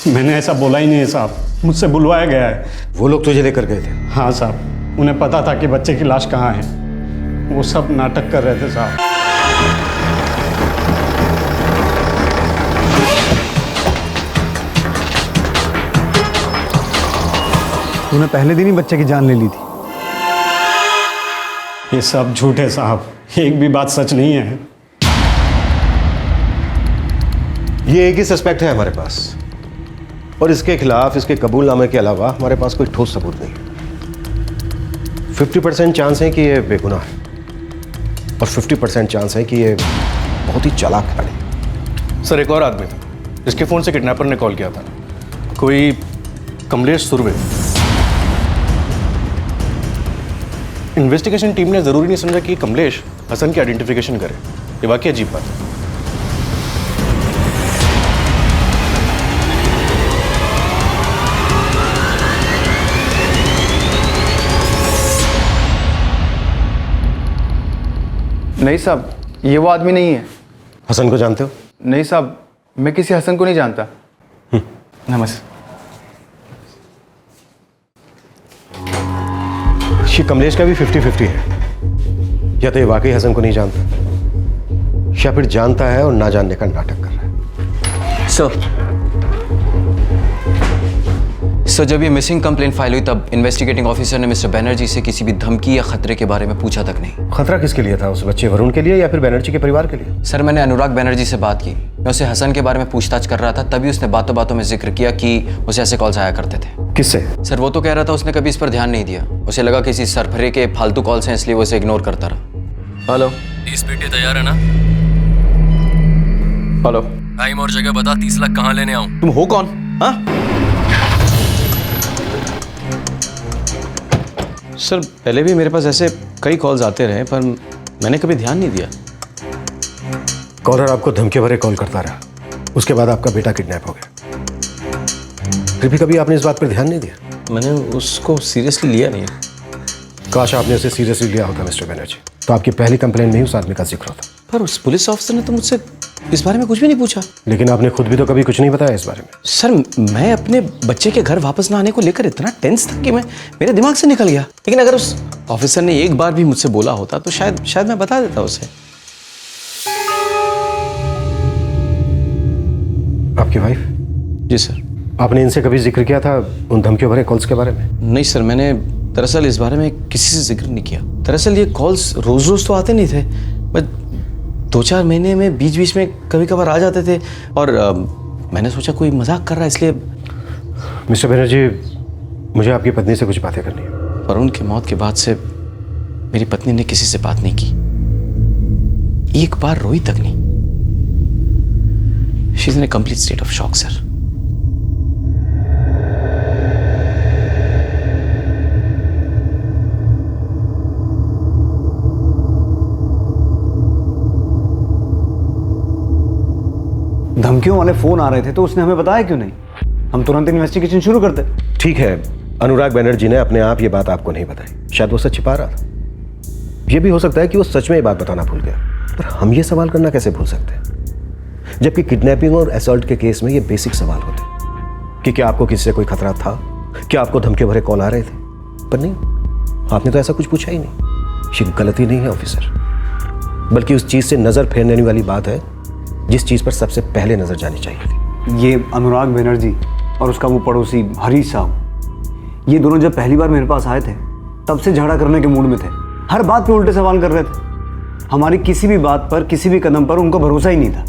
R: मैंने ऐसा बोला ही नहीं है साहब, मुझसे बुलवाया गया है।
L: वो लोग तुझे लेकर गए थे?
R: हाँ साहब, उन्हें पता था कि बच्चे की लाश कहाँ है। वो सब नाटक कर रहे थे साहब।
J: तूने पहले दिन ही बच्चे की जान ले ली थी।
R: ये सब झूठ है साहब, एक भी बात सच नहीं है।
L: ये एक ही सस्पेक्ट है हमारे पास और इसके खिलाफ इसके कबूलनामे के अलावा हमारे पास कोई ठोस सबूत नहीं है। 50% चांस है कि ये बेगुनाह है और 50% चांस है कि ये बहुत ही चालाक खिलाड़ी है।
D: सर एक और आदमी था जिसके फ़ोन से किडनैपर ने कॉल किया था, कोई कमलेश सुरवे। इन्वेस्टिगेशन टीम ने ज़रूरी नहीं समझा कि कमलेश हसन की आइडेंटिफिकेशन करे। ये वाकई अजीब बात है।
W: नहीं साहब, ये वो आदमी नहीं है।
L: हसन को जानते हो?
W: नहीं साहब, मैं किसी हसन को नहीं जानता। नमस्ते।
L: ये कमलेश का भी 50-50 है। या तो ये वाकई हसन को नहीं जानता या फिर जानता है और ना जानने का नाटक कर रहा है।
I: सर जब ये मिसिंग कंप्लेंट फाइल हुई तब इन्वेस्टिगेटिंग ऑफिसर ने मिस्टर बनर्जी से किसी भी धमकी या खतरे के बारे में पूछा तक नहीं।
L: खतरा किसके लिए था? उस बच्चे वरुण के लिए या फिर बनर्जी के परिवार के लिए?
I: सर मैंने अनुराग बनर्जी से बात की। मैं उसे हसन के बारे में पूछताछ कर रहा था, तभी उसने बातों बातों में जिक्र किया कि उसे ऐसे कॉल्स आया करते थे।
L: किससे?
I: सर वो तो कह रहा था उसने कभी इस पर ध्यान नहीं दिया। उसे लगा किसी सरफरे के फालतू कॉल्स हैं इसलिए वो इसे इग्नोर करता रहा। हेलो,
O: पेटी तैयार है ना?
I: हेलो,
O: टाइम और जगह बता, 30 लाख कहाँ लेने आऊं?
I: तुम हो कौन? हाँ सर पहले भी मेरे पास ऐसे कई कॉल्स आते रहे पर मैंने कभी ध्यान नहीं दिया।
L: कॉलर आपको धमकी भरे कॉल करता रहा, उसके बाद आपका बेटा किडनैप हो गया, फिर भी कभी आपने इस बात पर ध्यान नहीं दिया?
I: मैंने उसको सीरियसली लिया नहीं।
L: काश आपने उसे सीरियसली लिया होता मिस्टर बनर्जी, तो आपकी पहली कंप्लेन में ही उस आदमी का जिक्र होता।
I: पर उस पुलिस ऑफिसर ने तो मुझसे इस बारे में कुछ भी नहीं पूछा।
L: लेकिन आपने खुद भी तो कभी कुछ नहीं बताया इस बारे में।
I: सर मैं अपने बच्चे के घर वापस ना आने को लेकर इतना टेंस था कि मेरे दिमाग से निकल गया। लेकिन अगर उस ऑफिसर ने एक बार भी मुझसे बोला होता तो शायद मैं बता देता उसे।
L: आपकी वाइफ?
I: जी सर।
L: आपने इनसे कभी जिक्र किया था उन धमकियों भरे कॉल्स के बारे में?
I: नहीं सर, मैंने दरअसल इस बारे में किसी से जिक्र नहीं किया। दरअसल ये कॉल्स रोज रोज तो आते नहीं थे, बस 2-4 महीने में बीच बीच में कभी कभार आ जाते थे और मैंने सोचा कोई मजाक कर रहा है इसलिए।
L: मिस्टर बनर्जी, मुझे आपकी पत्नी से कुछ बातें करनी है।
I: वरुण की मौत के बाद से मेरी पत्नी ने किसी से बात नहीं की, एक बार रोई तक नहीं। She is in a complete state of shock sir.
J: धमकियों वाले फोन आ रहे थे तो उसने हमें बताया क्यों नहीं? हम तुरंत इन्वेस्टिगेशन शुरू करते।
L: ठीक है, अनुराग बनर्जी ने अपने आप ये बात आपको नहीं बताई, शायद वो सच छिपा रहा था। ये भी हो सकता है कि वो सच में ये बात बताना भूल गया, पर हम ये सवाल करना कैसे भूल सकते हैं? जबकि किडनैपिंग और असॉल्ट के केस में ये बेसिक सवाल होते कि क्या आपको किसी से कोई खतरा था, क्या आपको धमकी भरे कॉल आ रहे थे। पर नहीं, आपने तो ऐसा कुछ पूछा ही नहीं। ये गलती नहीं है ऑफिसर, बल्कि उस चीज से नजर फेरने वाली बात है जिस चीज पर सबसे पहले नजर जानी चाहिए थी।
J: ये अनुराग बनर्जी और उसका वो पड़ोसी हरीश साहब, ये दोनों जब पहली बार मेरे पास आए थे तब से झगड़ा करने के मूड में थे। हर बात पे उल्टे सवाल कर रहे थे। हमारी किसी भी बात पर, किसी भी कदम पर उनको भरोसा ही नहीं था।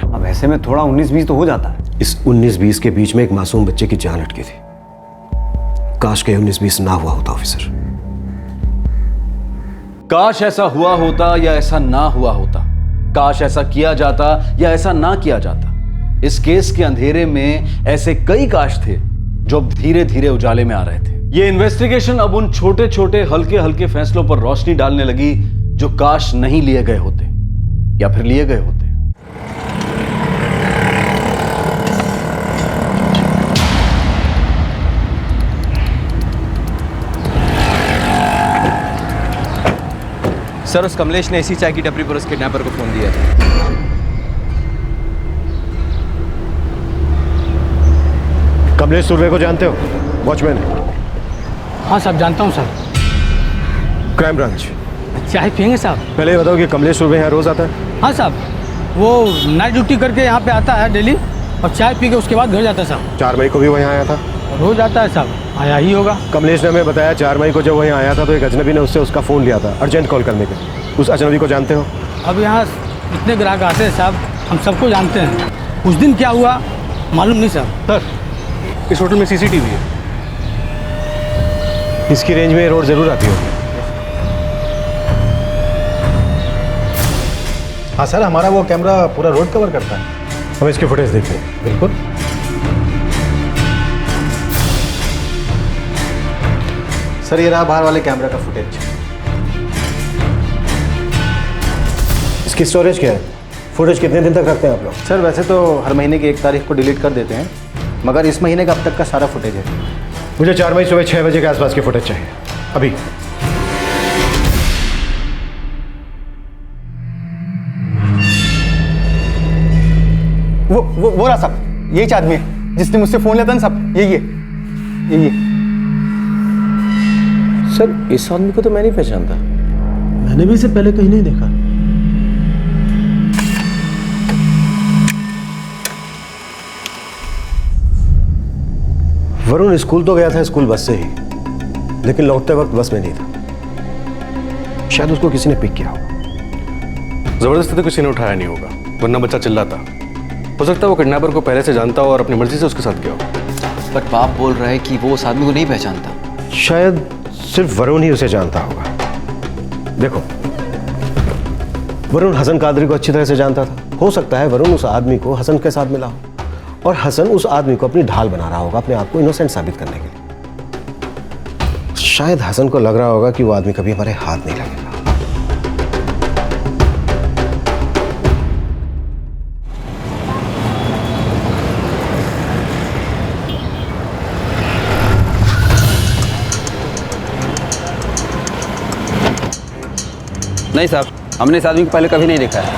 J: अब ऐसे में थोड़ा 19-20 तो हो जाता है।
L: इस 19-20 के बीच में एक मासूम बच्चे की जान अटकी थी। काश के 19-20 ना हुआ होता ऑफिसर।
A: काश ऐसा हुआ होता या ऐसा ना हुआ होता, काश ऐसा किया जाता या ऐसा ना किया जाता। इस केस के अंधेरे में ऐसे कई काश थे जो धीरे धीरे उजाले में आ रहे थे। ये इन्वेस्टिगेशन अब उन छोटे छोटे हल्के हल्के फैसलों पर रोशनी डालने लगी जो काश नहीं लिए गए होते या फिर लिए गए होते।
I: सर, उस कमलेश ने इसी चाय की टपरी पर उस किडनैपर को फोन दिया था।
L: कमलेश सुर्वे को जानते हो? वॉचमैन।
T: हाँ साहब, जानता हूँ सर।
L: Crime branch.
T: चाय पियेंगे साहब?
L: पहले ये बताओ कि कमलेश सुर्वे यहाँ रोज आता है?
T: हाँ साहब, वो नाइट ड्यूटी करके यहाँ पे आता है डेली और चाय पी के उसके बाद घर जाता है साहब।
L: 4 मई को भी वो यहाँ आया था?
T: रोज आता है साहब, आया ही होगा।
L: कमलेश ने हमें बताया 4 मई को जब वो यहाँ आया था तो एक अजनबी ने उससे उसका फ़ोन लिया था अर्जेंट कॉल करने के। उस अजनबी को जानते हो?
T: अब यहाँ इतने ग्राहक आते हैं साहब, हम सबको जानते हैं। उस दिन क्या हुआ मालूम नहीं साहब।
L: सर, इस होटल में CCTV है। इसकी रेंज में रोड जरूर आती होगी।
F: हाँ सर, हमारा वो कैमरा पूरा रोड कवर करता है।
L: हम इसके फुटेज देखते हैं।
F: बिल्कुल। सर, ये रहा बाहर वाले कैमरा का फुटेज।
L: इसकी स्टोरेज क्या है? फुटेज कितने दिन तक रखते हैं आप लोग?
F: सर, वैसे तो हर महीने की 1 तारीख को डिलीट कर देते हैं, मगर इस महीने का अब तक का सारा फुटेज है।
L: मुझे 4 मई सुबह 6 बजे के आसपास की फुटेज चाहिए अभी।
W: वो रहा साहब, यही आदमी है जिसने मुझसे फोन लिया था ना साहब, यही है।
I: सर, इस आदमी को तो मैं नहीं पहचानता।
T: मैंने भी इसे पहले कहीं नहीं देखा।
L: वरुण स्कूल तो गया था स्कूल बस से ही, लेकिन लौटते वक्त बस में नहीं था। शायद उसको किसी ने पिक किया होगा।
M: जबरदस्ती तो किसी ने उठाया नहीं होगा, वरना बच्चा चिल्लाता। हो सकता है वो किडनैपर को पहले से जानता हो और अपनी मर्जी से उसके साथ गया हो।
I: बट बाप बोल रहा है कि वो उस आदमी को नहीं पहचानता।
L: शायद सिर्फ वरुण ही उसे जानता होगा। देखो, वरुण हसन कादरी को अच्छी तरह से जानता था। हो सकता है वरुण उस आदमी को हसन के साथ मिला हो और हसन उस आदमी को अपनी ढाल बना रहा होगा अपने आप को इनोसेंट साबित करने के लिए। शायद हसन को लग रहा होगा कि वो आदमी कभी हमारे हाथ नहीं लगेगा।
I: नहीं साहब, हमने इस आदमी को पहले कभी नहीं देखा है।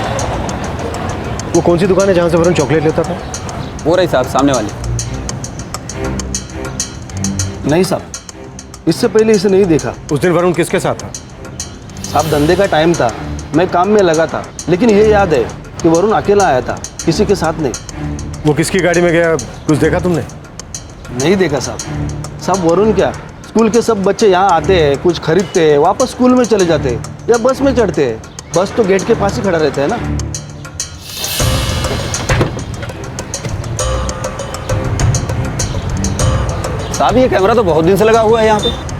L: वो कौन सी दुकान है जहां से वरुण चॉकलेट लेता था?
I: वो रही साहब, सामने वाली।
T: नहीं साहब, इससे पहले इसे नहीं देखा।
L: उस दिन वरुण किसके साथ था?
T: साहब, धंधे का टाइम था, मैं काम में लगा था, लेकिन ये याद है कि वरुण अकेला आया था, किसी के साथ नहीं।
L: वो किसकी गाड़ी में गया, कुछ देखा तुमने?
T: नहीं देखा साहब। साहब, वरुण क्या, स्कूल के सब बच्चे यहाँ आते हैं, कुछ खरीदते हैं, वापस स्कूल में चले जाते हैं या बस में चढ़ते हैं। बस तो गेट के पास ही खड़ा रहता है ना।
I: साहब, ये कैमरा तो बहुत दिन से लगा हुआ है यहाँ पे।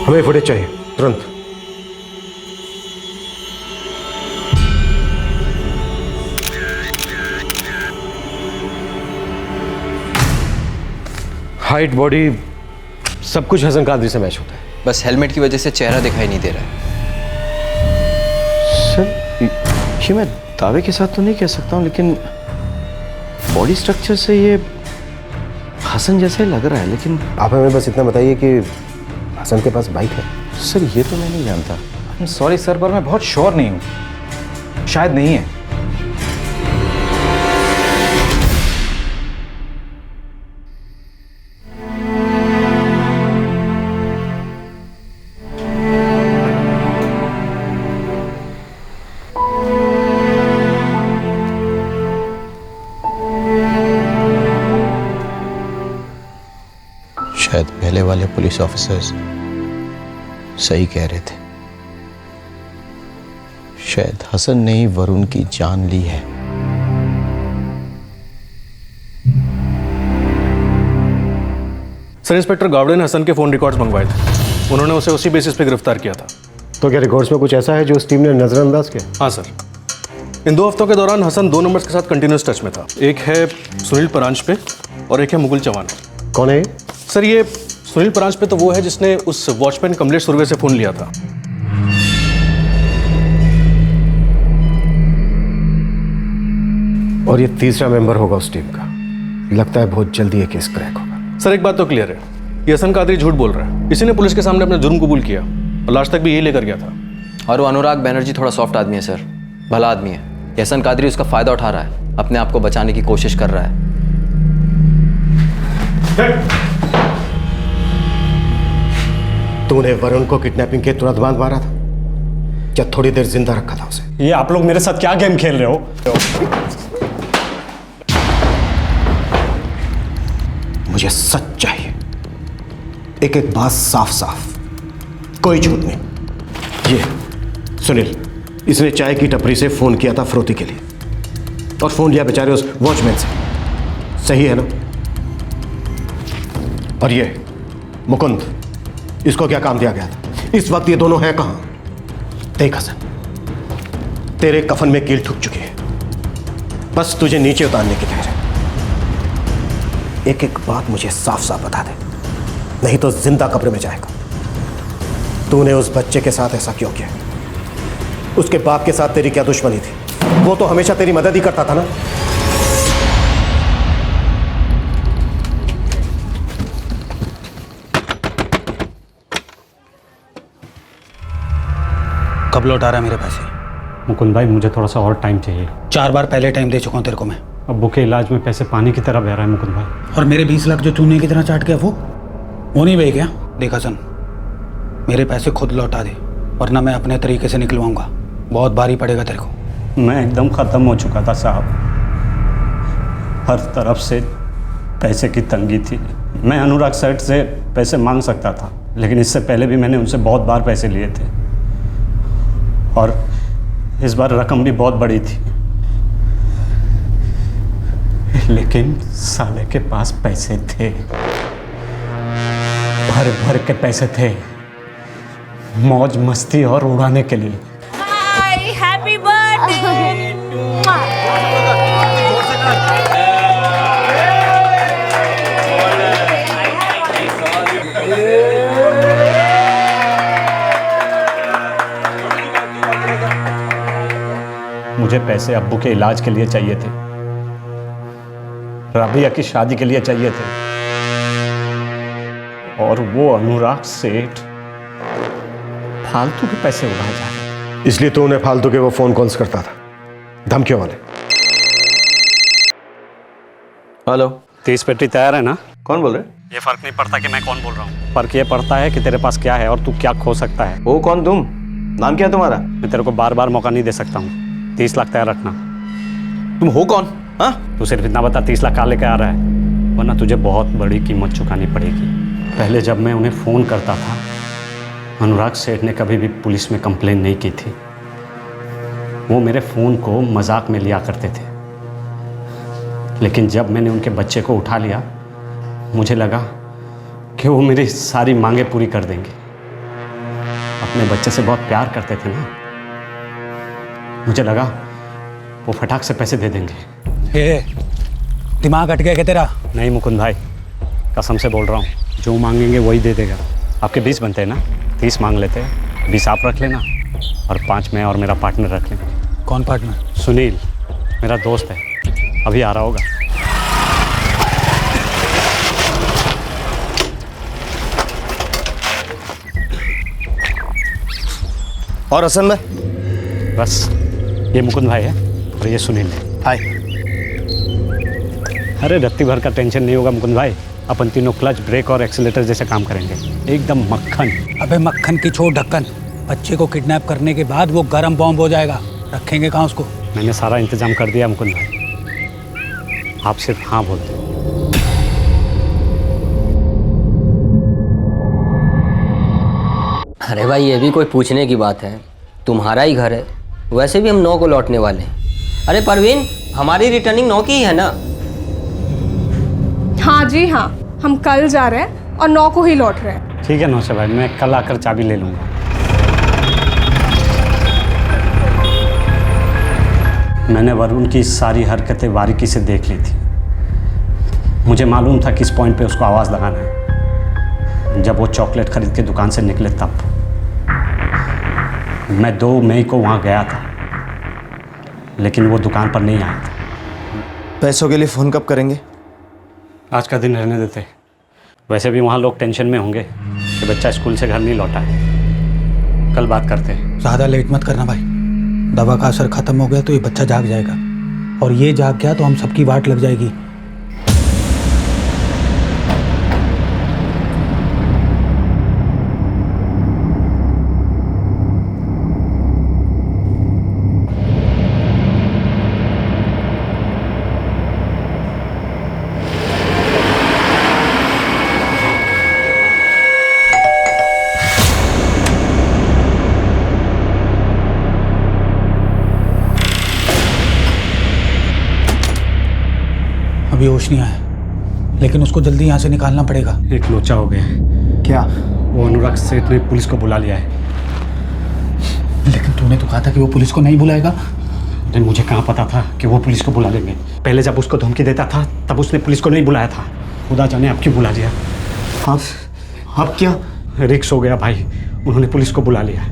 L: हमें फुटेज चाहिए तुरंत।
M: हाइट, बॉडी, सब कुछ हसन कादरी से मैच होता है।
I: बस हेलमेट की वजह से चेहरा दिखाई नहीं दे रहा है। सर, ये मैं दावे के साथ तो नहीं कह सकता हूँ, लेकिन बॉडी स्ट्रक्चर से ये हसन जैसा ही लग रहा है। लेकिन
L: आप हमें बस इतना बताइए कि हसन के पास बाइक है?
I: सर, ये तो मैं नहीं जानता।
W: सॉरी सर, पर मैं बहुत श्योर नहीं हूँ, शायद नहीं है।
I: शायद पहले वाले पुलिस ऑफिसर्स सही कह रहे थे। शायद हसन ने ही वरुण की जान ली है।
M: सर, इंस्पेक्टर गावड़े ने हसन के फ़ोन रिकॉर्ड्स मंगवाए थे। उन्होंने उसे उसी बेसिस पे गिरफ्तार किया था।
L: तो क्या रिकॉर्ड्स में कुछ ऐसा है जो उस टीम ने नजरअंदाज किया?
M: हाँ सर, इन 2 हफ्तों के दौरान हसन 2 नंबर्स के साथ कंटिन्यूस टच में था। एक है सुनील परांज पे और एक है मुकुल चौहान।
L: कौन है?
M: सर, ये सुनील परांज पे तो वो है जिसने उस वॉचमैन कमलेश सुरवे से फ़ोन लिया था।
L: और ये तीसरा मेंबर होगा उस टीम का। लगता है बहुत जल्दी ये केस क्रैक होगा।
M: सर, एक बात तो क्लियर है, ये हसन कादरी झूठ बोल रहा है। इसी ने पुलिस के सामने अपना जुर्म कबूल किया और लास्ट तक भी यही लेकर गया था।
I: और वो अनुराग बैनर्जी थोड़ा सॉफ्ट आदमी है सर, भला आदमी है। हसन कादरी उसका फायदा उठा रहा है, अपने आप को बचाने की कोशिश कर रहा है।
L: तूने वरुण को किडनैपिंग के तुरंत बाद मारा था या थोड़ी देर जिंदा रखा था उसे?
R: ये आप लोग मेरे साथ क्या गेम खेल रहे हो?
L: मुझे सच चाहिए, एक एक बात साफ साफ, कोई झूठ नहीं। ये सुनील, इसने चाय की टपरी से फोन किया था फरोती के लिए और फोन लिया बेचारे उस वॉचमैन से, सही है ना? और ये मुकुंद, इसको क्या काम दिया गया था? इस वक्त ये दोनों हैं कहां? देख हसन, तेरे कफन में कील ठुक चुकी है, बस तुझे नीचे उतारने की देर है। एक एक बात मुझे साफ साफ बता दे, नहीं तो जिंदा कब्र में जाएगा। तूने उस बच्चे के साथ ऐसा क्यों किया? उसके बाप के साथ तेरी क्या दुश्मनी थी? वो तो हमेशा तेरी मदद ही करता था ना।
F: कब लौटा रहा है मेरे पैसे?
R: मुकुंद भाई, मुझे थोड़ा सा और टाइम चाहिए।
F: 4 बार पहले टाइम दे चुका हूँ तेरे को मैं।
R: अब्बू के इलाज में पैसे पानी की तरह बह रहा है मुकुंद भाई।
F: और मेरे 20 लाख जो चूने की तरह चाट गया वो नहीं बह गया? देखा सन, मेरे पैसे खुद लौटा दे वरना मैं अपने तरीके से निकलवाऊंगा। बहुत भारी पड़ेगा तेरे को।
R: मैं एकदम ख़त्म हो चुका था साहब, हर तरफ से पैसे की तंगी थी। मैं अनुराग सेठ से पैसे मांग सकता था, लेकिन इससे पहले भी मैंने उनसे बहुत बार पैसे लिए थे और इस बार रकम भी बहुत बड़ी थी। लेकिन साले के पास पैसे थे, भर भर के पैसे थे, मौज मस्ती और उड़ाने के लिए।
E: Happy birthday.
R: मुझे पैसे अब्बू के इलाज के लिए चाहिए थे, राबिया की शादी के लिए चाहिए थे, और वो अनुराग सेठ फालतू के पैसे उड़ाए जा रहे।
L: इसलिए तो उन्हें फालतू के वो फोन कॉल्स करता था, धमकियों वाले।
R: हेलो, 30 पेटी तैयार है ना?
C: कौन बोल रहे?
R: ये फर्क नहीं पड़ता कि मैं कौन बोल रहा हूँ, फर्क ये पड़ता है कि तेरे पास क्या है और तू क्या खो सकता है।
C: वो कौन तुम? नाम क्या है तुम्हारा?
R: मैं तेरे को बार बार मौका नहीं दे सकता हूँ। 30 लाख तैयार रखना।
C: तुम हो कौन? हाँ,
R: तू सिर्फ इतना बता 30 लाख कहाँ लेके आ रहा है, वरना तुझे बहुत बड़ी कीमत चुकानी पड़ेगी। पहले जब मैं उन्हें फ़ोन करता था, अनुराग सेठ ने कभी भी पुलिस में कंप्लेन नहीं की थी। वो मेरे फ़ोन को मजाक में लिया करते थे, लेकिन जब मैंने उनके बच्चे को उठा लिया, मुझे लगा कि वो मेरी सारी मांगें पूरी कर देंगे। अपने बच्चे से बहुत प्यार करते थे ना, मुझे लगा वो फटाक से पैसे दे देंगे।
F: दिमाग हट गया क्या तेरा?
R: नहीं मुकुंद भाई, कसम से बोल रहा हूँ, जो मांगेंगे वही दे देगा। आपके 20 बनते हैं ना, 30 मांग लेते हैं, 20 आप रख लेना और 5 मैं और मेरा पार्टनर रख लेंगे।
F: कौन पार्टनर?
R: सुनील, मेरा दोस्त है, अभी आ रहा होगा।
C: और हसन भाई?
R: बस ये मुकुंद भाई है और ये सुनील है।
C: हाय।
R: अरे रत्ती भर का टेंशन नहीं होगा मुकुंद भाई, अपन तीनों क्लच, ब्रेक और एक्सीलेटर जैसे काम करेंगे, एकदम मक्खन।
F: अबे मक्खन की छोड़ ढक्कन, बच्चे को किडनैप करने के बाद वो गरम बॉम्ब हो जाएगा, रखेंगे कहाँ उसको?
R: मैंने सारा इंतजाम कर दिया मुकुंद भाई, आप सिर्फ हाँ बोल दो।
K: अरे भाई ये भी कोई पूछने की बात है, तुम्हारा ही घर है, वैसे भी हम 9 को लौटने वाले हैं। अरे परवीन, हमारी रिटर्निंग 9 की ही है ना?
N: हाँ जी हाँ, हम कल जा रहे हैं और 9 को ही लौट रहे हैं।
R: ठीक है नौशा भाई, मैं कल आकर चाबी ले लूँगा। मैंने वरुण की सारी हरकतें बारीकी से देख ली थी। मुझे मालूम था किस पॉइंट पे उसको आवाज़ लगाना है। जब वो चॉकलेट खरीद के दुकान से निकले तब मैं 2 मई को वहाँ गया था, लेकिन वो दुकान पर नहीं आया था।
C: पैसों के लिए फ़ोन कब करेंगे?
R: आज का दिन रहने देते। वैसे भी वहाँ लोग टेंशन में होंगे कि बच्चा स्कूल से घर नहीं लौटा है। कल बात करते हैं।
F: ज़्यादा लेट मत करना भाई, दवा का असर खत्म हो गया तो ये बच्चा जाग जाएगा, और ये जाग गया तो हम सबकी वाट लग जाएगी। अभी होश नहीं आया, लेकिन उसको जल्दी यहाँ से निकालना पड़ेगा।
R: एक लोचा हो गया है।
F: क्या?
R: वो अनुराग सेठ ने पुलिस को बुला लिया है।
F: लेकिन तूने तो कहा था कि वो पुलिस को नहीं बुलाएगा।
R: अरे मुझे कहाँ पता था कि वो पुलिस को बुला लेंगे। पहले जब उसको धमकी देता था तब उसने पुलिस को नहीं बुलाया था, खुदा जाने अब क्यों बुला लिया।
C: अब क्या?
R: रिक्स हो गया भाई, उन्होंने पुलिस को बुला लिया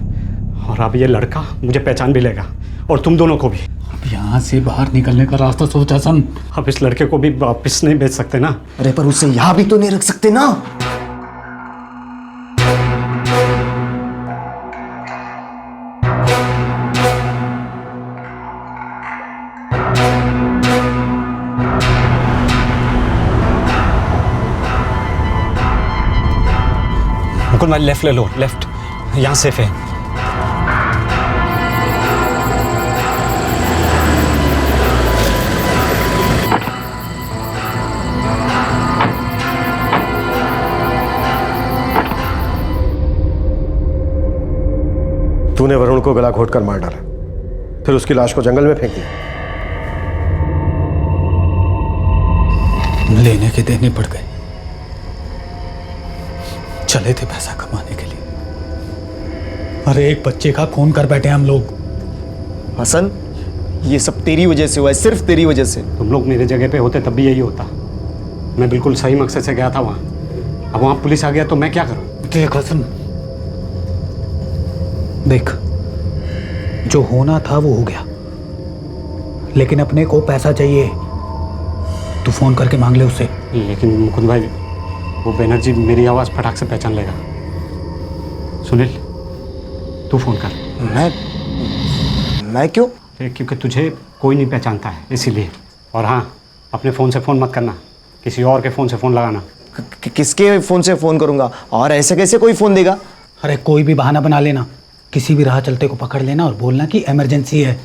R: और अब ये लड़का मुझे पहचान भी लेगा और तुम दोनों को भी।
F: यहाँ से बाहर निकलने का रास्ता सोच हसन।
R: अब इस लड़के को भी वापिस नहीं भेज सकते ना।
C: अरे पर उसे यहाँ भी तो नहीं रख सकते ना।
R: मुकुंद भाई लेफ्ट ले लो, लेफ्ट, यहाँ सेफ है।
L: तूने वरुण को गला घोटकर मार डाला, फिर उसकी लाश को जंगल में फेंक दिया।
F: लेने के देने पड़ गए, चले थे पैसा कमाने के लिए। अरे एक बच्चे का खून कर बैठे हम लोग।
C: हसन, ये सब तेरी वजह से हुआ है, सिर्फ तेरी वजह से।
R: तुम लोग मेरे जगह पे होते तब भी यही होता। मैं बिल्कुल सही मकसद से गया था वहाँ, अब वहाँ पुलिस आ गया तो मैं क्या करूँ?
F: देख हसन, देख, जो होना था वो हो गया, लेकिन अपने को पैसा चाहिए। तू फोन करके मांग ले उससे।
R: लेकिन मुकुंद भाई, वो बैनर्जी मेरी आवाज़ फटाक से पहचान लेगा। सुनील, तू फोन कर।
C: मैं क्यों?
R: क्योंकि तुझे कोई नहीं पहचानता है इसीलिए। और हाँ, अपने फ़ोन से फ़ोन मत करना, किसी और के फ़ोन से फ़ोन लगाना।
C: किसके फ़ोन से फ़ोन करूँगा? और ऐसे कैसे कोई फ़ोन देगा?
F: अरे कोई भी बहाना बना लेना, किसी भी राह चलते को पकड़ लेना और बोलना कि इमरजेंसी है।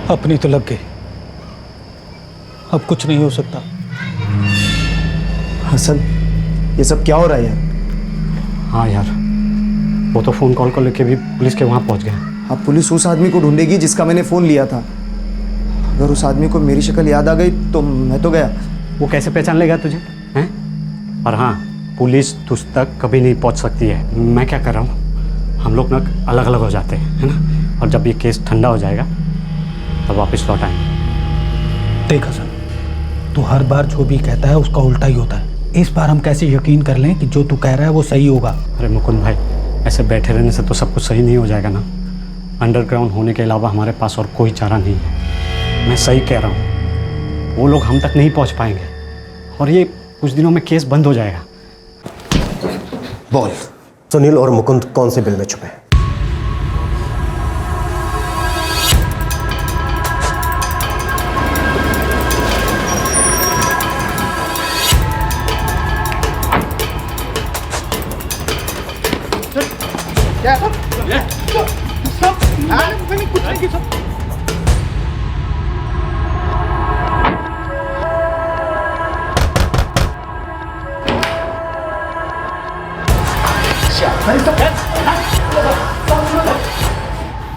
F: अपनी तो लग गई, अब कुछ नहीं हो सकता।
C: हसन, ये सब क्या हो रहा है यार?
R: हाँ यार, वो तो फ़ोन कॉल को लेके भी पुलिस के वहाँ पहुँच गए।
C: अब पुलिस उस आदमी को ढूंढेगी जिसका मैंने फ़ोन लिया था। अगर उस आदमी को मेरी शक्ल याद आ गई तो मैं तो गया।
R: वो कैसे पहचान लेगा तुझे हैं? और हाँ, पुलिस तुझ तक कभी नहीं पहुंच सकती है। मैं क्या कर रहा हूँ, हम लोग ना अलग अलग हो जाते हैं, है ना, और जब ये केस ठंडा हो जाएगा तब वापस लौट आएंगे।
F: देख हसन, तू हर बार जो भी कहता है उसका उल्टा ही होता है। इस बार हम कैसे यकीन कर लें कि जो तू कह रहा है वो सही होगा?
R: अरे मुकुंद भाई, ऐसे बैठे रहने से तो सब कुछ सही नहीं हो जाएगा ना। अंडरग्राउंड होने के अलावा हमारे पास और कोई चारा नहीं है। मैं सही कह रहा हूँ, वो लोग हम तक नहीं पहुँच पाएंगे और ये कुछ दिनों में केस बंद हो जाएगा।
L: बोल, सुनील और मुकुंद कौन से बिल में छुपे हैं?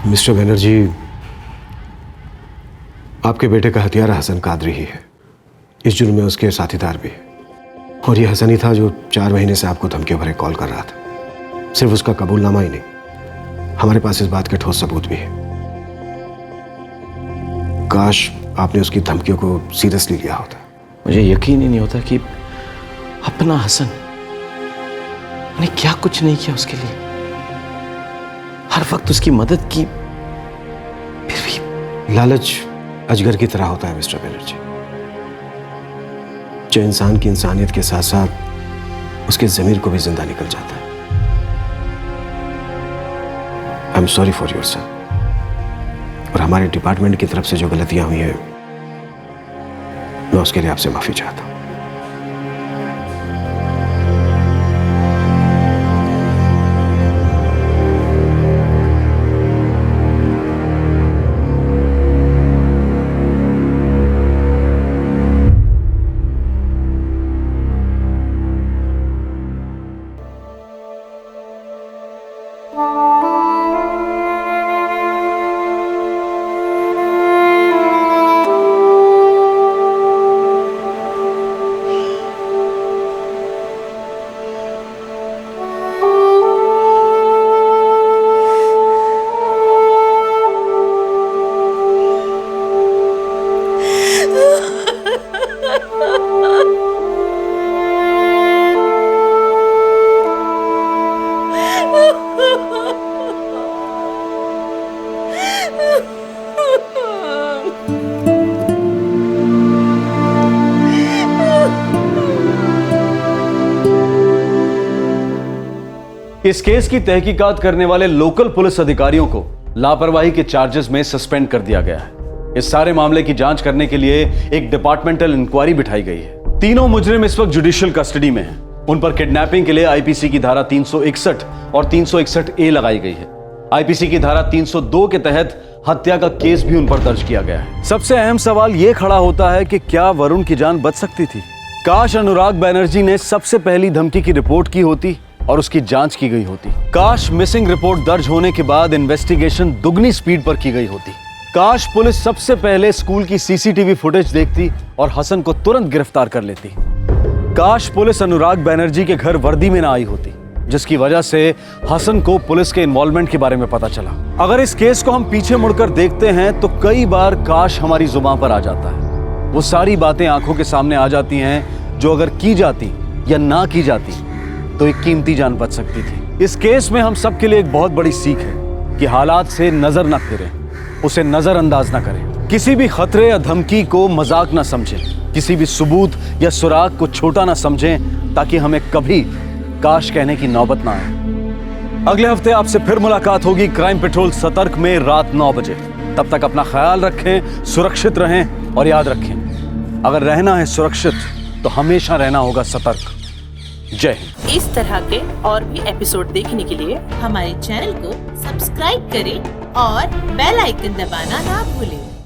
L: मिस्टर बनर्जी, आपके बेटे का हत्यारा हसन कादरी ही है। इस जुर्म में उसके साथीदार भी है और ये हसन ही था जो 4 महीने से आपको धमकियों भरे कॉल कर रहा था। सिर्फ उसका कबूलनामा ही नहीं, हमारे पास इस बात के ठोस सबूत भी है। काश आपने उसकी धमकियों को सीरियसली लिया होता।
O: मुझे यकीन ही नहीं होता कि अपना हसन ने क्या कुछ नहीं किया उसके लिए, हर वक्त उसकी मदद की, फिर भी
L: लालच अजगर की तरह होता है मिस्टर बनर्जी, जो इंसान की इंसानियत के साथ साथ उसके ज़मीर को भी जिंदा निकल जाता है। I am sorry for your son, और हमारे डिपार्टमेंट की तरफ से जो गलतियां हुई हैं मैं उसके लिए आपसे माफी चाहता हूं।
A: इस केस की तहकीकात करने वाले लोकल पुलिस अधिकारियों को लापरवाही के चार्जेस में सस्पेंड कर दिया गया है। इस सारे मामले की जांच करने के लिए एक डिपार्टमेंटल इंक्वायरी बिठाई गई है। तीनों मुजरिम इस वक्त जुडिशियल कस्टडी में हैं। उन पर किडनैपिंग के लिए आईपीसी की धारा 361 और 361A लगाई गई है। आईपीसी की धारा 302 के तहत हत्या का केस भी उन पर दर्ज किया गया है। सबसे अहम सवाल यह खड़ा होता है कि क्या वरुण की जान बच सकती थी? काश अनुराग बनर्जी ने सबसे पहली धमकी की रिपोर्ट की होती और उसकी जांच की गई होती। काश मिसिंग रिपोर्ट दर्ज होने के बाद इन्वेस्टिगेशन दुगनी स्पीड पर की गई होती। काश पुलिस सबसे पहले स्कूल की सीसीटीवी फुटेज देखती और हसन को तुरंत गिरफ्तार कर लेती। काश पुलिस अनुराग बनर्जी के घर वर्दी में ना आई होती, जिसकी वजह से हसन को पुलिस के इन्वॉल्वमेंट के बारे में पता चला। अगर इस केस को हम पीछे मुड़कर देखते हैं तो कई बार काश हमारी जुबान पर आ जाता है। वो सारी बातें आंखों के सामने आ जाती हैं जो अगर की जाती या ना की जाती तो एक कीमती जान बच सकती थी। इस केस में हम सबके लिए एक बहुत बड़ी सीख है कि हालात से नजर न फिरें, उसे नजरअंदाज न करें, किसी भी खतरे या धमकी को मजाक न समझें, किसी भी सबूत या सुराग को छोटा न समझें, ताकि हमें कभी काश कहने की नौबत ना आए। अगले हफ्ते आपसे फिर मुलाकात होगी क्राइम पेट्रोल सतर्क में रात 9 बजे। तब तक अपना ख्याल रखें, सुरक्षित रहें और याद रखें, अगर रहना है सुरक्षित तो हमेशा रहना होगा सतर्क। जय हिंद।
Q: इस तरह के और भी एपिसोड देखने के लिए हमारे चैनल को सब्सक्राइब करें और बेल आइकन दबाना ना भूलें।